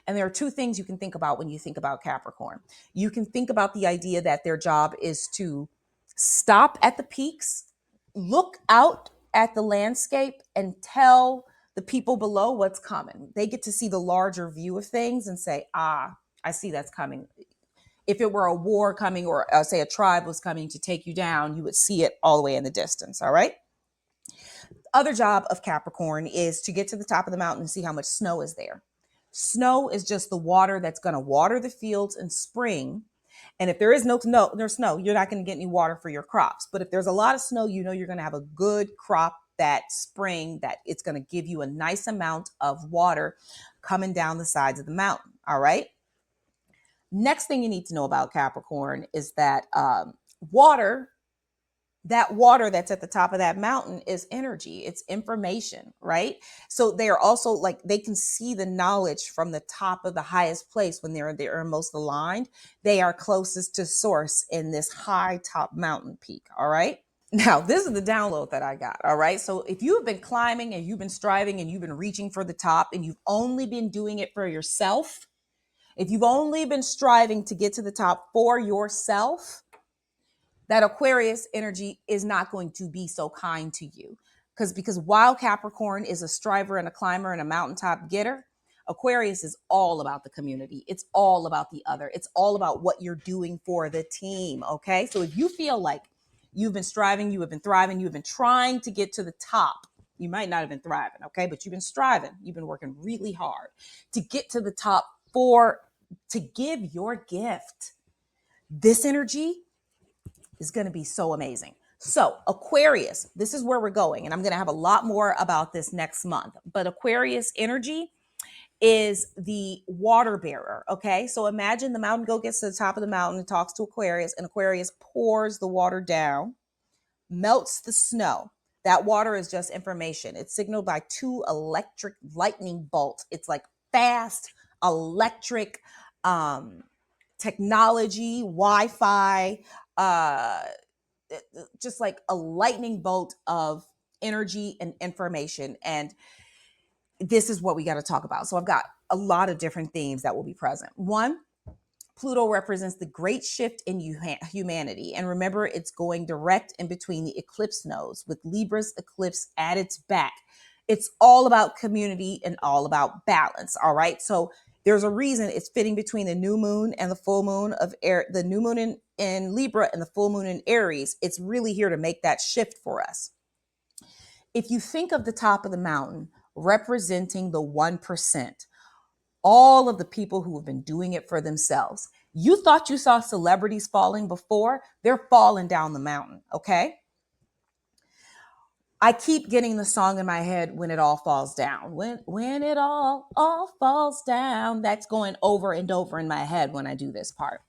A: And there are two things you can think about when you think about Capricorn. You can think about the idea that their job is to stop at the peaks, look out at the landscape, and tell the people below what's coming. They get to see the larger view of things and say, I see that's coming. If it were a war coming, or say a tribe was coming to take you down, you would see it all the way in the distance. All right. Other job of Capricorn is to get to the top of the mountain and see how much snow is there. Snow is just the water that's going to water the fields in spring. And if there is no snow, you're not going to get any water for your crops. But if there's a lot of snow, you know you're going to have a good crop that spring, that it's going to give you a nice amount of water coming down the sides of the mountain. All right. Next thing you need to know about Capricorn is that water that's at the top of that mountain is energy. It's information, right? So they are also like, they can see the knowledge from the top of the highest place when they're most aligned. They are closest to source in this high top mountain peak. All right. Now, this is the download that I got. All right. So if you've been climbing and you've been striving and you've been reaching for the top and you've only been doing it for yourself, if you've only been striving to get to the top for yourself, that Aquarius energy is not going to be so kind to you. Because while Capricorn is a striver and a climber and a mountaintop getter, Aquarius is all about the community. It's all about the other. It's all about what you're doing for the team. Okay. So if you feel like you've been striving, you have been thriving, you have been trying to get to the top, you might not have been thriving. Okay. But you've been striving. You've been working really hard to get to the top to give your gift. This energy is going to be so amazing. So Aquarius, this is where we're going. And I'm going to have a lot more about this next month. But Aquarius energy is the water bearer. Okay. So imagine the mountain goat gets to the top of the mountain and talks to Aquarius, and Aquarius pours the water down, melts the snow. That water is just information. It's signaled by two electric lightning bolts. It's like fast electric technology, Wi-Fi, just like a lightning bolt of energy and information. And this is what we got to talk about. So I've got a lot of different themes that will be present. One, Pluto represents the great shift in humanity. And remember, it's going direct in between the eclipse nodes with Libra's eclipse at its back. It's all about community and all about balance. All right. So there's a reason it's fitting between the new moon and the full moon of the new moon in Libra and the full moon in Aries. It's really here to make that shift for us. If you think of the top of the mountain representing the 1%, all of the people who have been doing it for themselves. You thought you saw celebrities falling before, they're falling down the mountain, okay? I keep getting the song in my head, When It All Falls Down. When it all falls down. That's going over and over in my head when I do this part.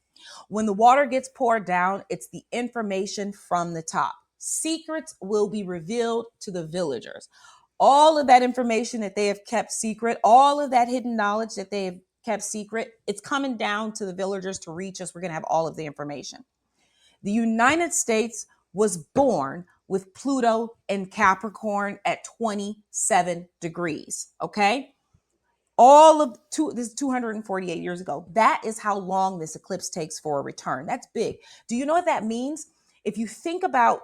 A: When the water gets poured down, it's the information from the top. Secrets will be revealed to the villagers. All of that information that they have kept secret, all of that hidden knowledge that they have kept secret, it's coming down to the villagers to reach us. We're going to have all of the information. The United States was born with Pluto and Capricorn at 27 degrees. Okay. This is 248 years ago. That is how long this eclipse takes for a return. That's big. Do you know what that means? If you think about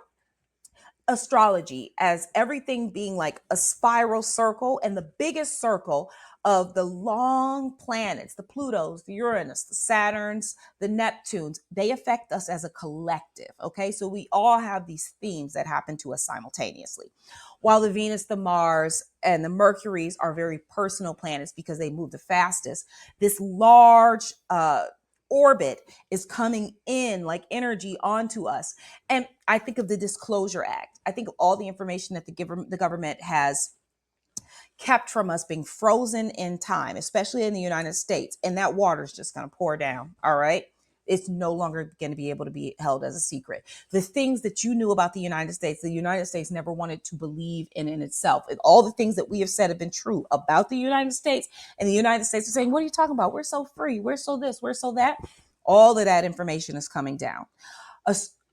A: astrology as everything being like a spiral circle, and the biggest circle of the long planets, the Plutos, the Uranus, the Saturns, the Neptunes, they affect us as a collective. Okay, so we all have these themes that happen to us simultaneously. While the Venus, the Mars, and the Mercuries are very personal planets because they move the fastest, this large orbit is coming in like energy onto us. And I think of the Disclosure Act. I think of all the information that the government has kept from us being frozen in time, especially in the United States. And that water is just going to pour down. All right. It's no longer going to be able to be held as a secret. The things that you knew about the United States never wanted to believe in itself. And all the things that we have said have been true about the United States. And the United States is saying, what are you talking about? We're so free. We're so this. We're so that. All of that information is coming down.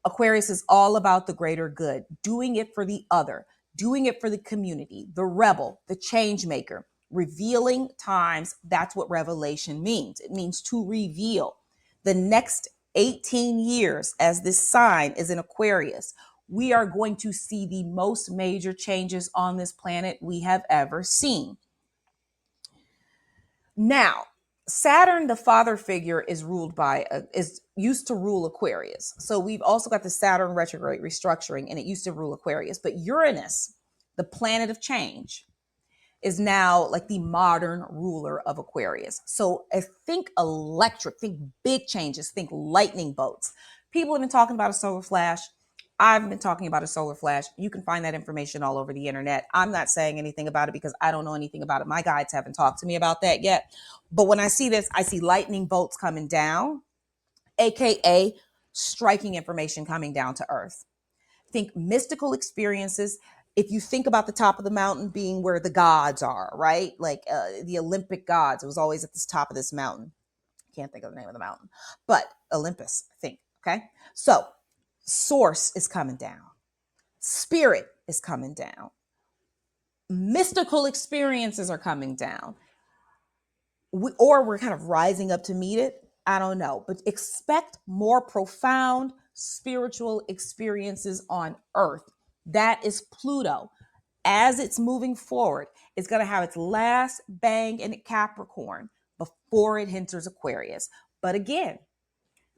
A: Aquarius is all about the greater good, doing it for the other, doing it for the community, the rebel, the change maker, revealing times. That's what revelation means. It means to reveal. The next 18 years, as this sign is in Aquarius, we are going to see the most major changes on this planet we have ever seen. Now, Saturn, the father figure, is used to rule Aquarius. So we've also got the Saturn retrograde restructuring, and it used to rule Aquarius. But Uranus, the planet of change, is now like the modern ruler of Aquarius. So I think electric, think big changes, think lightning bolts. People have been talking about a solar flash. I've been talking about a solar flash. You can find that information all over the internet. I'm not saying anything about it because I don't know anything about it. My guides haven't talked to me about that yet. But when I see this, I see lightning bolts coming down, AKA striking information coming down to Earth. Think mystical experiences. If you think about the top of the mountain being where the gods are, right? Like the Olympic gods, it was always at the top of this mountain. Can't think of the name of the mountain, but Olympus, I think. Okay. So source is coming down. Spirit is coming down. Mystical experiences are coming down. Or we're kind of rising up to meet it. I don't know, but expect more profound spiritual experiences on Earth. That is Pluto. As it's moving forward, it's going to have its last bang in Capricorn before it enters Aquarius. But again,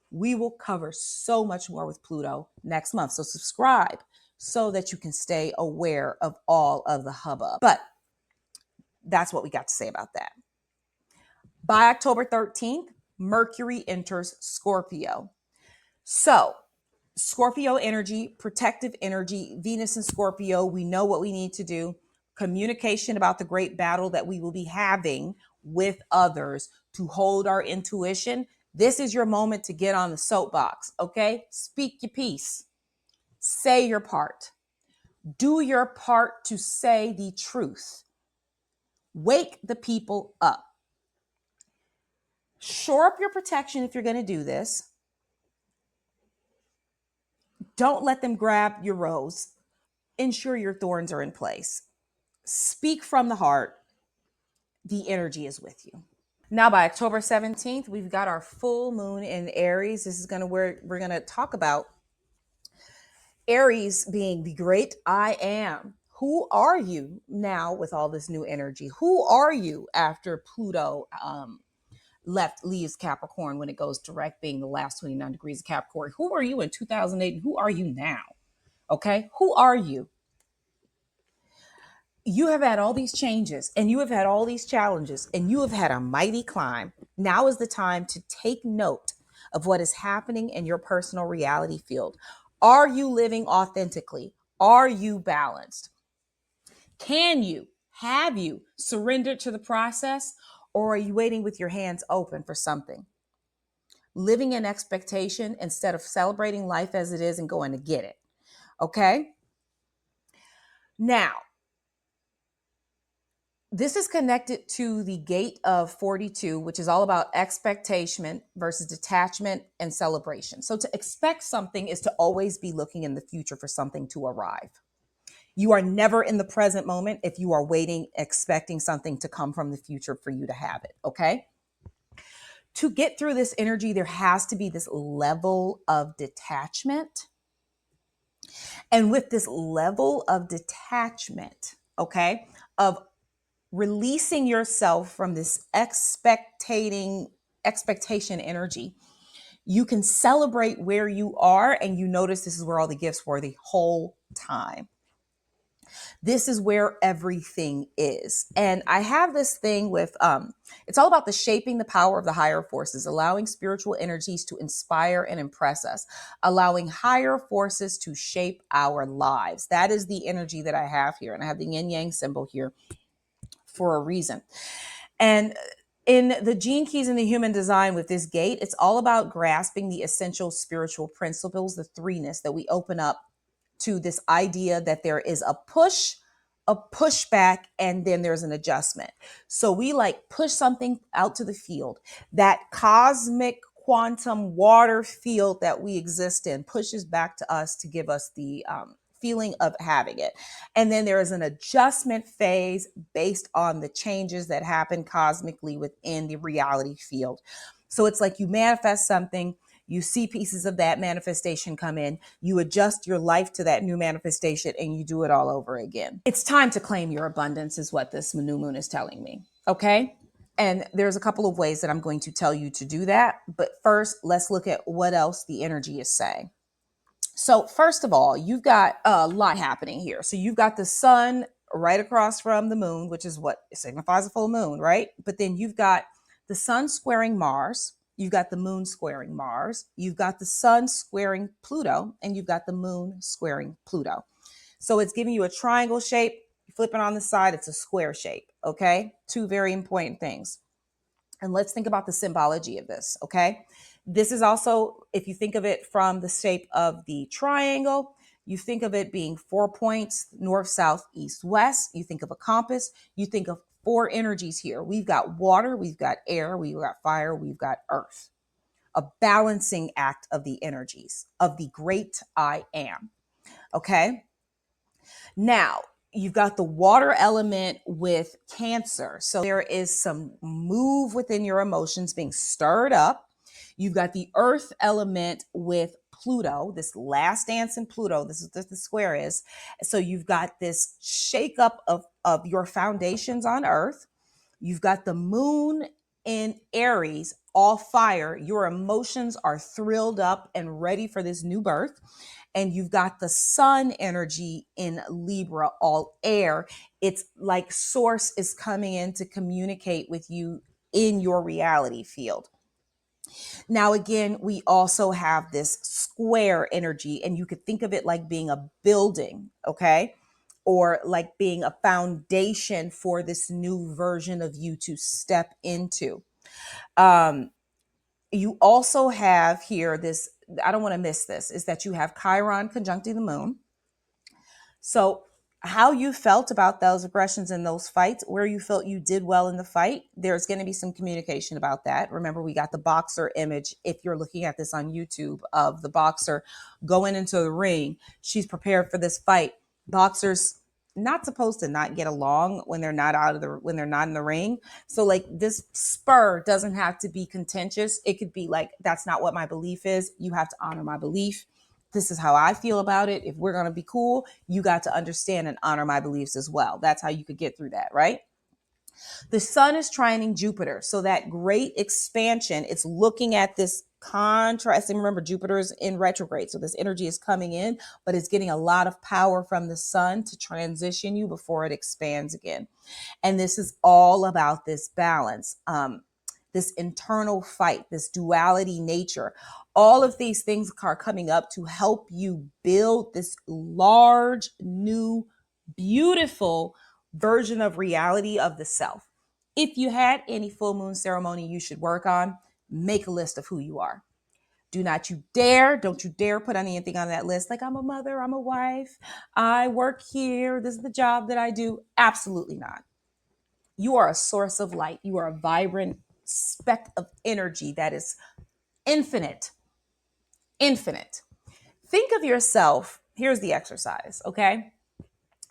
A: we will cover so much more with Pluto next month. So subscribe so that you can stay aware of all of the hubbub. But that's what we got to say about that. By October 13th, Mercury enters Scorpio. So Scorpio energy, protective energy, Venus and Scorpio, we know what we need to do. Communication about the great battle that we will be having with others to hold our intuition. This is your moment to get on the soapbox, okay? Speak your piece. Say your part. Do your part to say the truth. Wake the people up. Shore up your protection if you're going to do this. Don't let them grab your rose. Ensure your thorns are in place. Speak from the heart. The energy is with you. Now, by October 17th, we've got our full moon in Aries. This is where we're going to talk about Aries being the great I am. Who are you now with all this new energy? Who are you after Pluto leaves Capricorn when it goes direct, being the last 29 degrees of Capricorn? Who were you in 2008 and who are you now? Okay, who are you? You have had all these changes and you have had all these challenges and you have had a mighty climb. Now is the time to take note of what is happening in your personal reality field. Are you living authentically? Are you balanced? Have you surrendered to the process, or are you waiting with your hands open for something? Living in expectation instead of celebrating life as it is and going to get it. Okay? Now, this is connected to the gate of 42, which is all about expectation versus detachment and celebration. So to expect something is to always be looking in the future for something to arrive. You are never in the present moment if you are waiting, expecting something to come from the future for you to have it, okay? To get through this energy, there has to be this level of detachment And with this level of detachment, okay, of releasing yourself from this expectation energy, you can celebrate where you are, and you notice this is where all the gifts were the whole time. This is where everything is. And I have this thing with it's all about the shaping the power of the higher forces, allowing spiritual energies to inspire and impress us, allowing higher forces to shape our lives. That is the energy that I have here. And I have the yin yang symbol here for a reason. And in the gene keys in the human design with this gate, it's all about grasping the essential spiritual principles, the threeness, that we open up to this idea that there is a push, a pushback, and then there's an adjustment. So we like push something out to the field. That cosmic quantum water field that we exist in pushes back to us to give us the feeling of having it. And then there is an adjustment phase based on the changes that happen cosmically within the reality field. So it's like you manifest something, you see pieces of that manifestation come in, you adjust your life to that new manifestation, and you do it all over again. It's time to claim your abundance, is what this new moon is telling me. Okay. And there's a couple of ways that I'm going to tell you to do that. But first, let's look at what else the energy is saying. So first of all, you've got a lot happening here. So you've got the sun right across from the moon, which is what signifies a full moon, right? But then you've got the sun squaring Mars. You've got the moon squaring Mars. You've got the sun squaring Pluto, and you've got the moon squaring Pluto. So it's giving you a triangle shape. Flipping on the side, it's a square shape. Okay. Two very important things. And let's think about the symbology of this, okay? This is also, if you think of it from the shape of the triangle, you think of it being 4 points, north, south, east, west. You think of a compass. You think of four energies here. We've got water, we've got air, we've got fire, we've got earth. A balancing act of the energies of the great I am, okay? Now, you've got the water element with Cancer. So there is some move within your emotions being stirred up. You've got the earth element with Pluto, this last dance in Pluto. This is what the square is. So you've got this shakeup of your foundations on earth. You've got the moon in Aries, all fire. Your emotions are thrilled up and ready for this new birth. And you've got the sun energy in Libra, all air. It's like source is coming in to communicate with you in your reality field. Now, again, we also have this square energy, and you could think of it like being a building, okay? Or like being a foundation for this new version of you to step into. You also have here this, I don't want to miss this, is that you have Chiron conjuncting the moon. So how you felt about those aggressions and those fights, where you felt you did well in the fight, there's going to be some communication about that. Remember, we got the boxer image. If you're looking at this on YouTube, of the boxer going into the ring, she's prepared for this fight. Boxers not supposed to not get along when they're not when they're not in the ring. So like this spur doesn't have to be contentious. It could be like, that's not what my belief is. You have to honor my belief. This is how I feel about it. If we're going to be cool, you got to understand and honor my beliefs as well. That's how you could get through that, right? The sun is trining Jupiter. So that great expansion, it's looking at this contrast. And remember, Jupiter is in retrograde. So this energy is coming in, but it's getting a lot of power from the sun to transition you before it expands again. And this is all about this balance, this internal fight, this duality nature. All of these things are coming up to help you build this large, new, beautiful version of reality of the self. If you had any full moon ceremony you should work on, make a list of who you are. Don't you dare put anything on that list. Like, I'm a mother, I'm a wife, I work here, this is the job that I do. Absolutely not. You are a source of light. You are a vibrant speck of energy that is infinite. Infinite. Think of yourself. Here's the exercise, okay?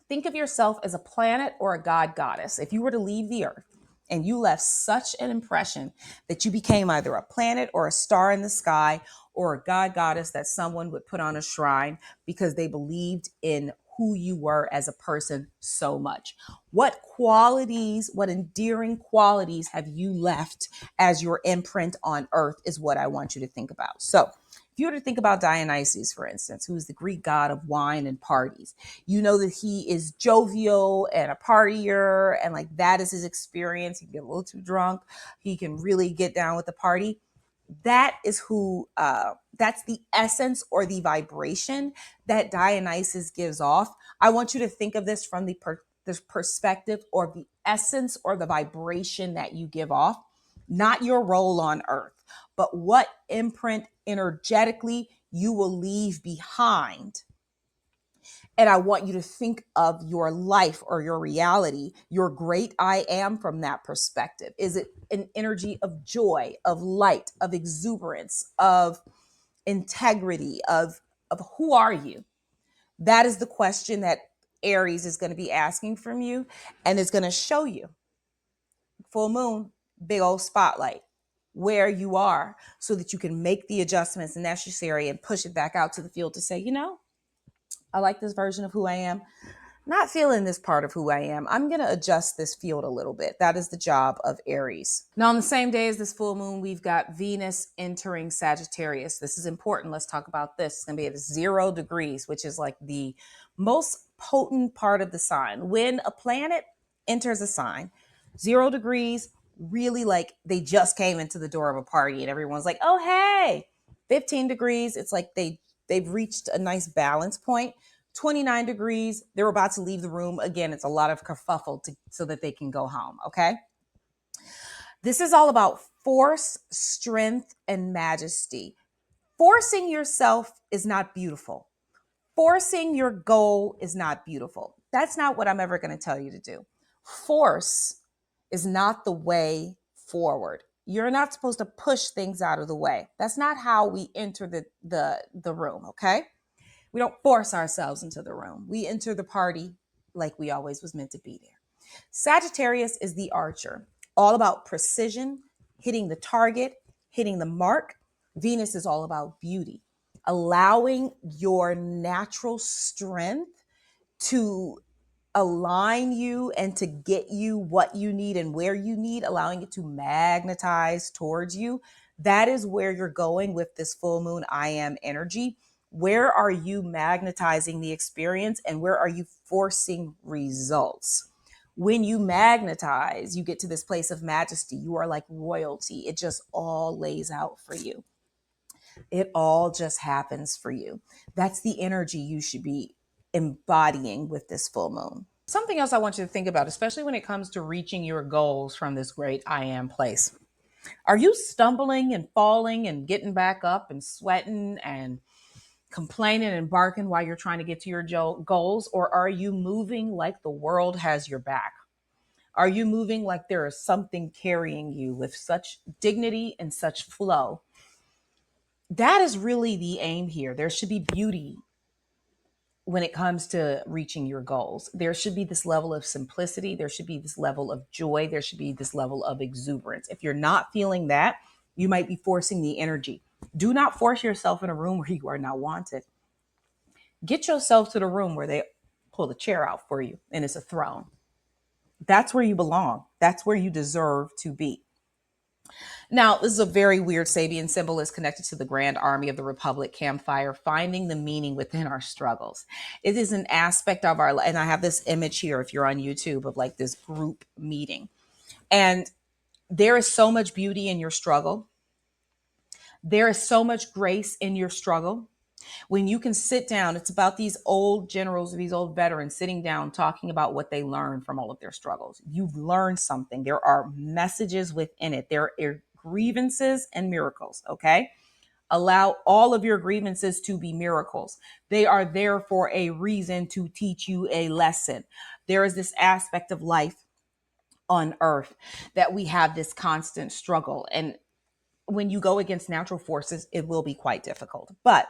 A: Think of yourself as a planet or a god goddess. If you were to leave the earth and you left such an impression that you became either a planet or a star in the sky, or a god goddess that someone would put on a shrine because they believed in who you were as a person so much. What qualities, what endearing qualities have you left as your imprint on earth is what I want you to think about. So if you were to think about Dionysus, for instance, who's the Greek god of wine and parties, you know that he is jovial and a partier, and like that is his experience. He can get a little too drunk. He can really get down with the party. That is who, that's the essence or the vibration that Dionysus gives off. I want you to think of this from this perspective or the essence or the vibration that you give off, not your role on earth, but what imprint energetically you will leave behind. And I want you to think of your life or your reality, your great I am from that perspective. Is it an energy of joy, of light, of exuberance, of integrity, of who are you? That is the question that Aries is going to be asking from you, and it's going to show you. Full moon, big old spotlight where you are so that you can make the adjustments necessary and push it back out to the field to say, you know, I like this version of who I am. Not feeling this part of who I am. I'm going to adjust this field a little bit. That is the job of Aries. Now, on the same day as this full moon, we've got Venus entering Sagittarius. This is important. Let's talk about this. It's going to be at 0 degrees, which is like the most potent part of the sign. When a planet enters a sign, 0 degrees, really like they just came into the door of a party and everyone's like, oh, hey, 15 degrees. It's like they've reached a nice balance point. 29 degrees, they're about to leave the room. Again, it's a lot of kerfuffle so that they can go home, okay? This is all about force, strength, and majesty. Forcing yourself is not beautiful. Forcing your goal is not beautiful. That's not what I'm ever going to tell you to do. Force is not the way forward. You're not supposed to push things out of the way. That's not how we enter the room, okay? We don't force ourselves into the room. We enter the party like we always was meant to be there. Sagittarius is the archer, all about precision, hitting the target, hitting the mark. Venus is all about beauty, allowing your natural strength to align you and to get you what you need and where you need, allowing it to magnetize towards you. That is where you're going with this full moon I am energy. Where are you magnetizing the experience and where are you forcing results? When you magnetize, you get to this place of majesty. You are like royalty. It just all lays out for you. It all just happens for you. That's the energy you should be embodying with this full moon. Something else I want you to think about, especially when it comes to reaching your goals from this great I am place. Are you stumbling and falling and getting back up and sweating and complaining and barking while you're trying to get to your goals? Or are you moving like the world has your back? Are you moving like there is something carrying you with such dignity and such flow? That is really the aim here. There should be beauty when it comes to reaching your goals. There should be this level of simplicity. There should be this level of joy. There should be this level of exuberance. If you're not feeling that, you might be forcing the energy. Do not force yourself in a room where you are not wanted. Get yourself to the room where they pull the chair out for you and it's a throne. That's where you belong. That's where you deserve to be. Now, this is a very weird Sabian symbol is connected to the Grand Army of the Republic campfire, finding the meaning within our struggles. It is an aspect of our, and I have this image here, if you're on YouTube, of like this group meeting. And there is so much beauty in your struggle. There is so much grace in your struggle. When you can sit down, it's about these old generals, these old veterans sitting down, talking about what they learned from all of their struggles. You've learned something. There are messages within it. There are grievances and miracles. Okay. Allow all of your grievances to be miracles. They are there for a reason to teach you a lesson. There is this aspect of life on earth that we have this constant struggle. And when you go against natural forces, it will be quite difficult. But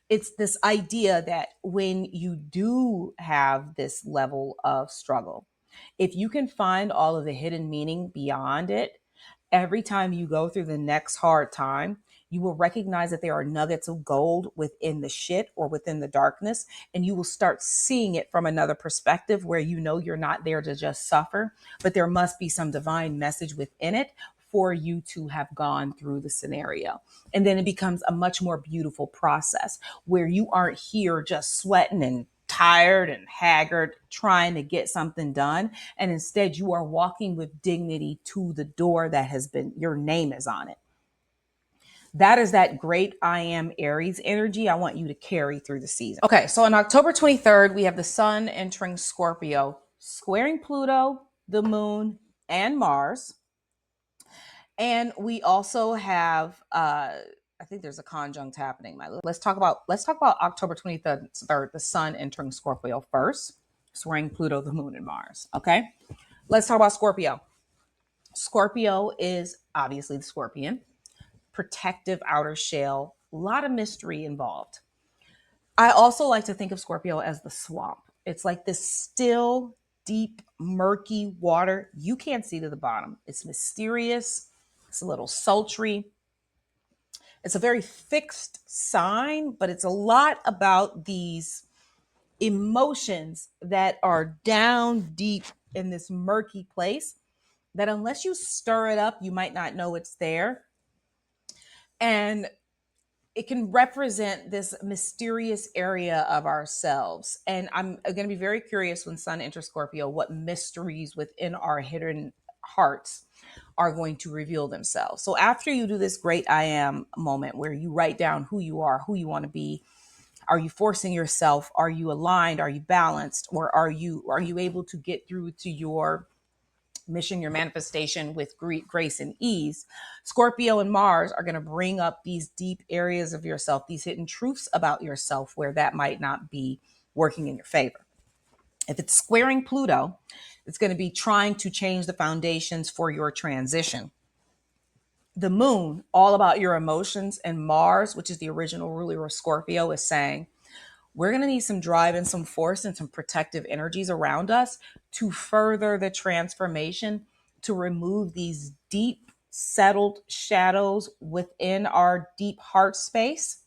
A: it's this idea that when you do have this level of struggle, if you can find all of the hidden meaning beyond it, every time you go through the next hard time, You will recognize that there are nuggets of gold within the shit or within the darkness, and you will start seeing it from another perspective where you know you're not there to just suffer, but there must be some divine message within it for you to have gone through the scenario. And then it becomes a much more beautiful process where you aren't here just sweating and tired and haggard trying to get something done, and instead you are walking with dignity to the door that has been, your name is on it. That is that great I am Aries energy I want you to carry through the season. Okay, so on October 23rd, we have the sun entering Scorpio, squaring Pluto, the moon, and Mars. And we also have I think there's a conjunct happening. Let's talk about October 23rd, the sun entering Scorpio first, squaring Pluto, the moon, and Mars. Okay. Let's talk about Scorpio. Scorpio is obviously the scorpion, protective outer shell, a lot of mystery involved. I also like to think of Scorpio as the swamp. It's like this still, deep, murky water. You can't see to the bottom. It's mysterious. It's a little sultry. It's a very fixed sign, but it's a lot about these emotions that are down deep in this murky place that unless you stir it up, you might not know it's there. And it can represent this mysterious area of ourselves. And I'm going to be very curious when Sun enters Scorpio, what mysteries within our hidden hearts are going to reveal themselves. So after you do this great I am moment where you write down who you are, who you want to be, are you forcing yourself? Are you aligned? Are you balanced? Or are you able to get through to your mission, your manifestation with grace and ease? Scorpio and Mars are going to bring up these deep areas of yourself, these hidden truths about yourself where that might not be working in your favor. If it's squaring Pluto, it's going to be trying to change the foundations for your transition. The moon, all about your emotions, and Mars, which is the original ruler of Scorpio, is saying, we're going to need some drive and some force and some protective energies around us to further the transformation, to remove these deep, settled shadows within our deep heart space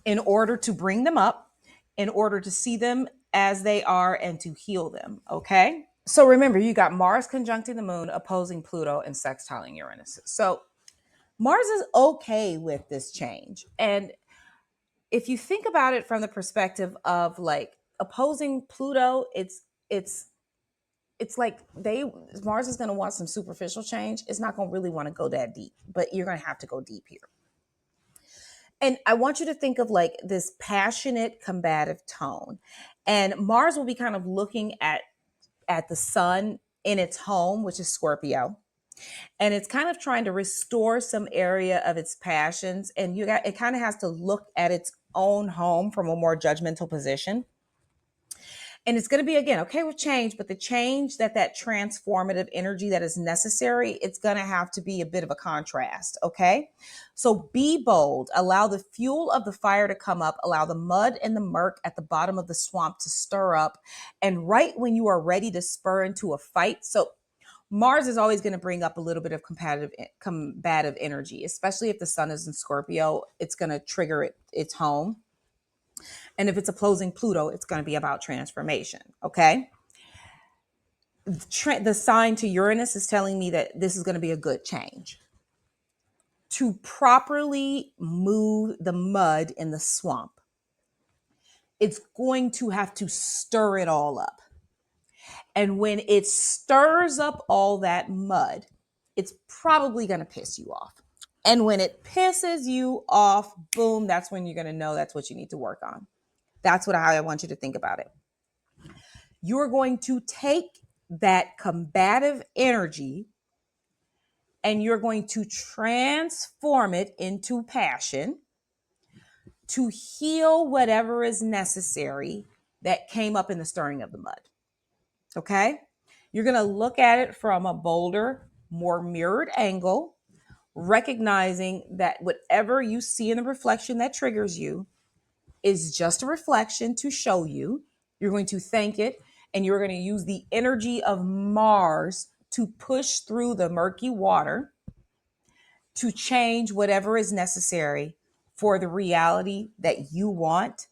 A: in order to bring them up, in order to see them as they are and to heal them. Okay. So remember, you got Mars conjuncting the moon, opposing Pluto, and sextiling Uranus. So Mars is okay with this change. And if you think about it from the perspective of like opposing Pluto, it's like Mars is going to want some superficial change. It's not going to really want to go that deep, but you're going to have to go deep here. And I want you to think of like this passionate, combative tone. And Mars will be kind of looking at the sun in its home, which is Scorpio. And it's kind of trying to restore some area of its passions. And it kind of has to look at its own home from a more judgmental position. And it's going to be, again, okay with change, but the change that transformative energy that is necessary, it's going to have to be a bit of a contrast. Okay. So be bold, allow the fuel of the fire to come up, allow the mud and the murk at the bottom of the swamp to stir up. And right when you are ready to spur into a fight. So Mars is always going to bring up a little bit of combative energy, especially if the sun is in Scorpio. It's going to trigger its home. And if it's opposing Pluto, it's going to be about transformation. Okay. The sign to Uranus is telling me that this is going to be a good change. To properly move the mud in the swamp, it's going to have to stir it all up. And when it stirs up all that mud, it's probably going to piss you off. And when it pisses you off, boom, that's when you're going to know that's what you need to work on. That's how I want you to think about it. You're going to take that combative energy and you're going to transform it into passion to heal whatever is necessary that came up in the stirring of the mud. Okay? You're going to look at it from a bolder, more mirrored angle, recognizing that whatever you see in the reflection that triggers you is just a reflection to show you. You're going to thank it, and you're going to use the energy of Mars to push through the murky water to change whatever is necessary for the reality that you want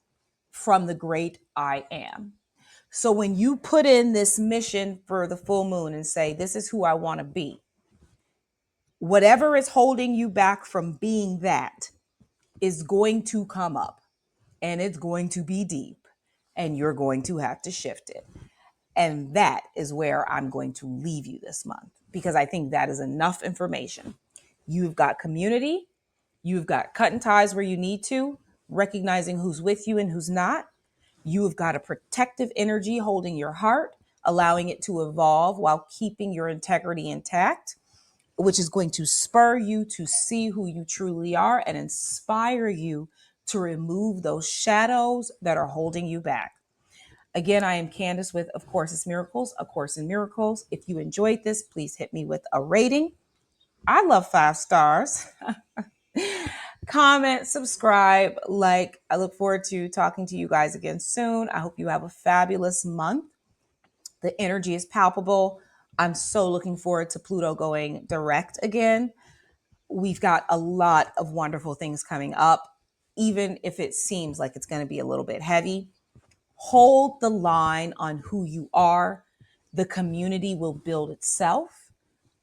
A: from the great I am. So when you put in this mission for the full moon and say, this is who I want to be, whatever is holding you back from being that is going to come up, and it's going to be deep, and you're going to have to shift it. And that is where I'm going to leave you this month, because I think that is enough information. You've got community, you've got cutting ties where you need to, recognizing who's with you and who's not. You've got a protective energy holding your heart, allowing it to evolve while keeping your integrity intact, which is going to spur you to see who you truly are and inspire you to remove those shadows that are holding you back. Again, I am CanDace with Of Course It's Miracles, A Course in Miracles. If you enjoyed this, please hit me with a rating. I love 5 stars. Comment, subscribe, like. I look forward to talking to you guys again soon. I hope you have a fabulous month. The energy is palpable. I'm so looking forward to Pluto going direct again. We've got a lot of wonderful things coming up, even if it seems like it's going to be a little bit heavy. Hold the line on who you are. The community will build itself.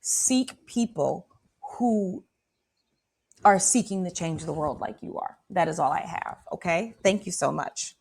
A: Seek people who are seeking to change the world like you are. That is all I have. Okay. Thank you so much.